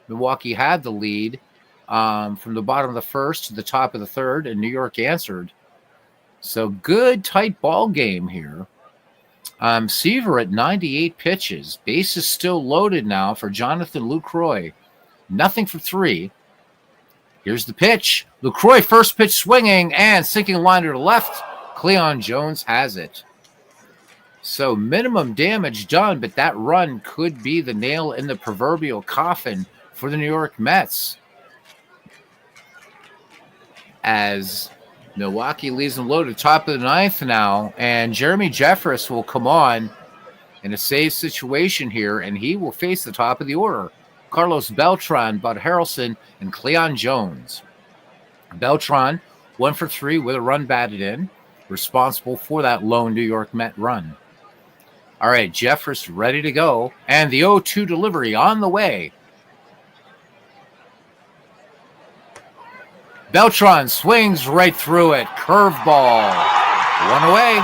Milwaukee had the lead from the bottom of the first to the top of the third, and New York answered. So good, tight ball game here. Seaver at 98 pitches. Base is still loaded now for Jonathan Lucroy. Nothing for 3. Here's the pitch. Lucroy, first pitch swinging and sinking line to the left. Cleon Jones has it. So minimum damage done, but that run could be the nail in the proverbial coffin for the New York Mets. As Milwaukee leaves them low to top of the ninth now, and Jeremy Jeffress will come on in a save situation here, and he will face the top of the order. Carlos Beltran, Bud Harrelson, and Cleon Jones. Beltran, 1 for 3 with a run batted in, responsible for that lone New York Met run. All right, Jeffress ready to go, and the 0-2 delivery on the way. Beltran swings right through it. Curveball. 1 away.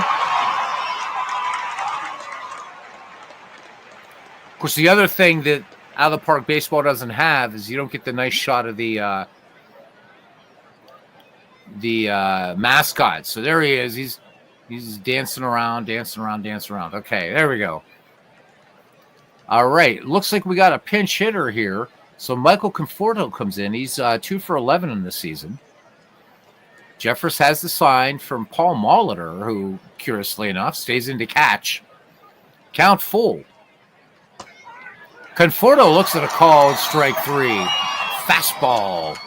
Of course, the other thing that out of the park baseball doesn't have is you don't get the nice shot of the mascot. So there he is. He's dancing around. Okay, there we go. All right. Looks like we got a pinch hitter here. So Michael Conforto comes in. He's 2 for 11 in the season. Jeffress has the sign from Paul Molitor, who, curiously enough, stays in to catch. Count full. Conforto looks at a called strike 3. Fastball.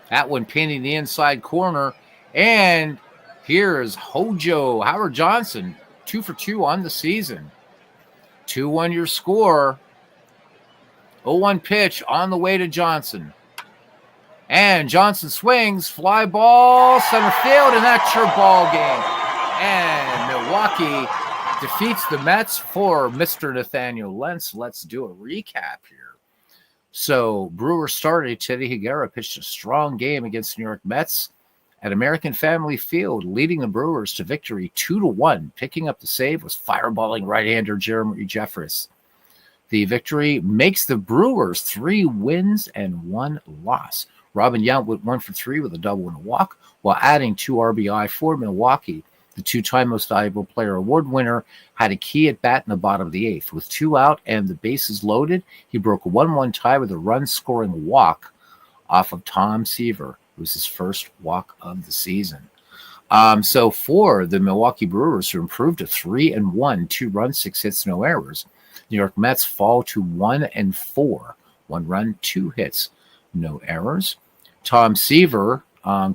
That one pinning the inside corner. And here's Hojo Howard Johnson, 2 for 2 on the season. 2-1 your score. 0-1 pitch on the way to Johnson. And Johnson swings, fly ball, center field, and that's your ball game. And Milwaukee defeats the Mets for Mr. Nathaniel Lentz. Let's do a recap here. So Brewers started. Teddy Higuera pitched a strong game against the New York Mets at American Family Field, leading the Brewers to victory 2-1. Picking up the save was fireballing right-hander Jeremy Jeffress. The victory makes the Brewers 3 wins and 1 loss. Robin Yount went 1 for 3 with a double and a walk, while adding 2 RBI for Milwaukee. The 2-time Most Valuable Player Award winner had a key at bat in the bottom of the 8th. With 2 out and the bases loaded, he broke a 1-1 tie with a run-scoring walk off of Tom Seaver. It was his first walk of the season. So for the Milwaukee Brewers, who improved to 3-1, 2 runs, 6 hits, no errors, New York Mets fall to 1-4, 1 run, 2 hits, no errors. Tom Seaver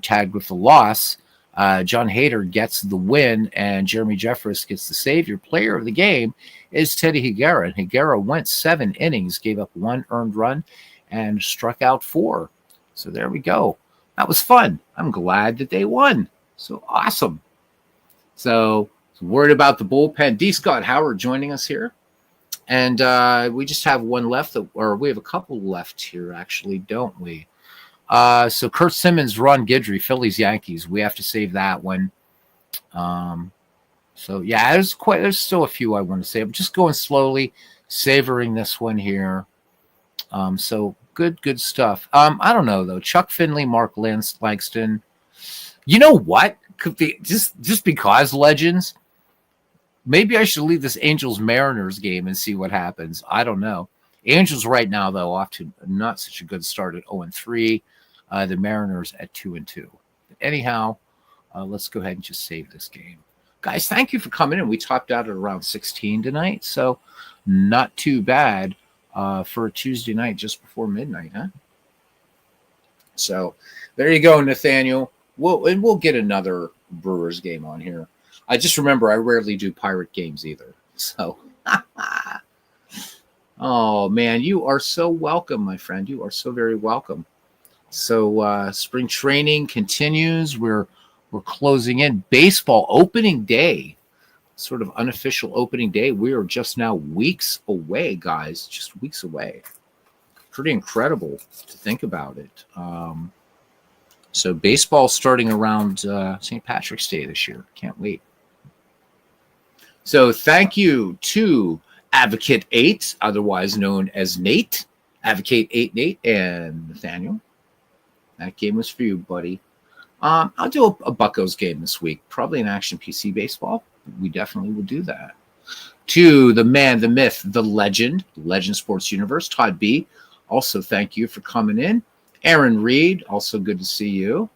tagged with the loss. John Hader gets the win, and Jeremy Jeffress gets the save. Your player of the game is Teddy Higuera. And Higuera went 7 innings, gave up 1 earned run, and struck out 4. So there we go. That was fun. I'm glad that they won. So awesome. So worried about the bullpen. D. Scott Howard joining us here. And we just have one left, or we have a couple left here, actually, don't we? So Kurt Simmons, Ron Guidry, Phillies, Yankees. We have to save that one. So yeah, there's still a few I want to say. I'm just going slowly, savoring this one here. So good stuff. I don't know though. Chuck Finley, Mark Langston. You know what? Could be just because legends. Maybe I should leave this Angels-Mariners game and see what happens. I don't know. Angels right now, though, off to not such a good start at 0-3. The Mariners at 2-2. Anyhow, let's go ahead and just save this game. Guys, thank you for coming in. We topped out at around 16 tonight, so not too bad for a Tuesday night just before midnight, huh? So there you go, Nathaniel. We'll get another Brewers game on here. I just remember I rarely do Pirate games either. So, oh, man, you are so welcome, my friend. You are so very welcome. So spring training continues. We're closing in. Baseball opening day sort of unofficial opening day. We are just now weeks away, guys, just weeks away. Pretty incredible to think about it. So baseball starting around St. Patrick's Day this year. Can't wait. So thank you to Advocate 8, otherwise known as Nate, Advocate 8 Nate, and Nathaniel. That game was for you, buddy. I'll do a Buccos game this week, probably an Action PC baseball. We definitely will do that. To the man, the myth, the legend Sports Universe, Todd B. Also, thank you for coming in. Aaron Reed, also good to see you.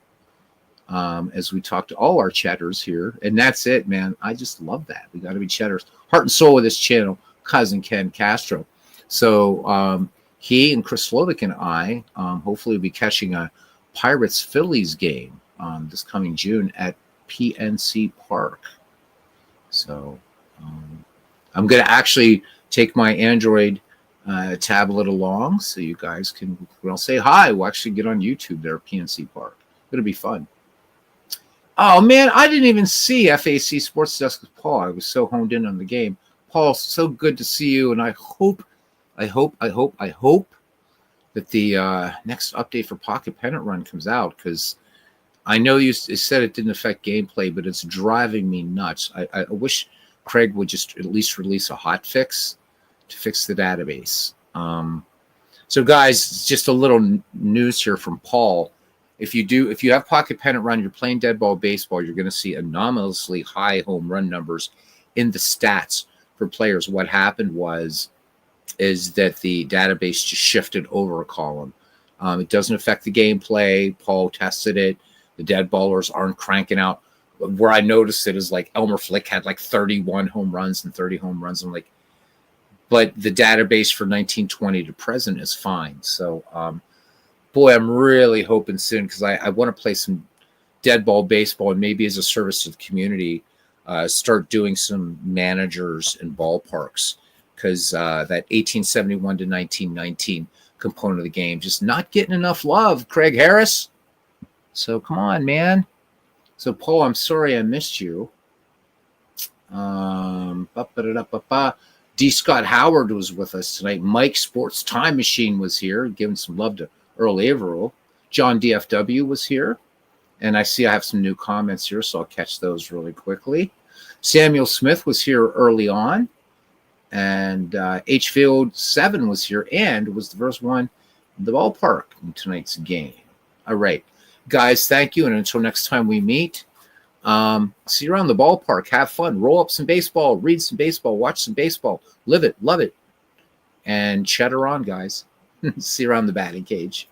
As we talk to all our chatters here. And that's it, man. I just love that. We got to be chatters. Heart and soul of this channel, cousin Ken Castro. So he and Chris Slovic and I hopefully will be catching a Pirates-Phillies game this coming June at PNC Park. So I'm going to actually take my Android tablet along so you guys can, well, say hi. We'll actually get on YouTube there at PNC Park. It'll be fun. Oh, man, I didn't even see FAC Sports Desk with Paul. I was so honed in on the game. Paul, so good to see you, and I hope that the next update for Pocket Pennant Run comes out, because I know you said it didn't affect gameplay, but it's driving me nuts. I wish Craig would just at least release a hot fix to fix the database. So, guys, just a little news here from Paul. If you have Pocket Pennant Run, you're playing dead ball baseball, you're going to see anomalously high home run numbers in the stats for players. What happened is that the database just shifted over a column. It doesn't affect the gameplay. Paul tested it. The dead ballers aren't cranking out. Where I noticed it is like Elmer Flick had like 31 home runs and 30 home runs. I'm like, but the database for 1920 to present is fine. So, boy, I'm really hoping soon, because I want to play some dead ball baseball, and maybe as a service to the community, start doing some managers and ballparks, because that 1871 to 1919 component of the game just not getting enough love, Craig Harris. So come on, man. So, Paul, I'm sorry I missed you. D. Scott Howard was with us tonight. Mike Sports Time Machine was here, giving some love to Earl Averill. John DFW was here. And I see I have some new comments here, so I'll catch those really quickly. Samuel Smith was here early on. And H-Field 7 was here and was the first one in the ballpark in tonight's game. All right. Guys, thank you. And until next time we meet, see you around the ballpark. Have fun. Roll up some baseball. Read some baseball. Watch some baseball. Live it. Love it. And chatter on, guys. See you around the batting cage.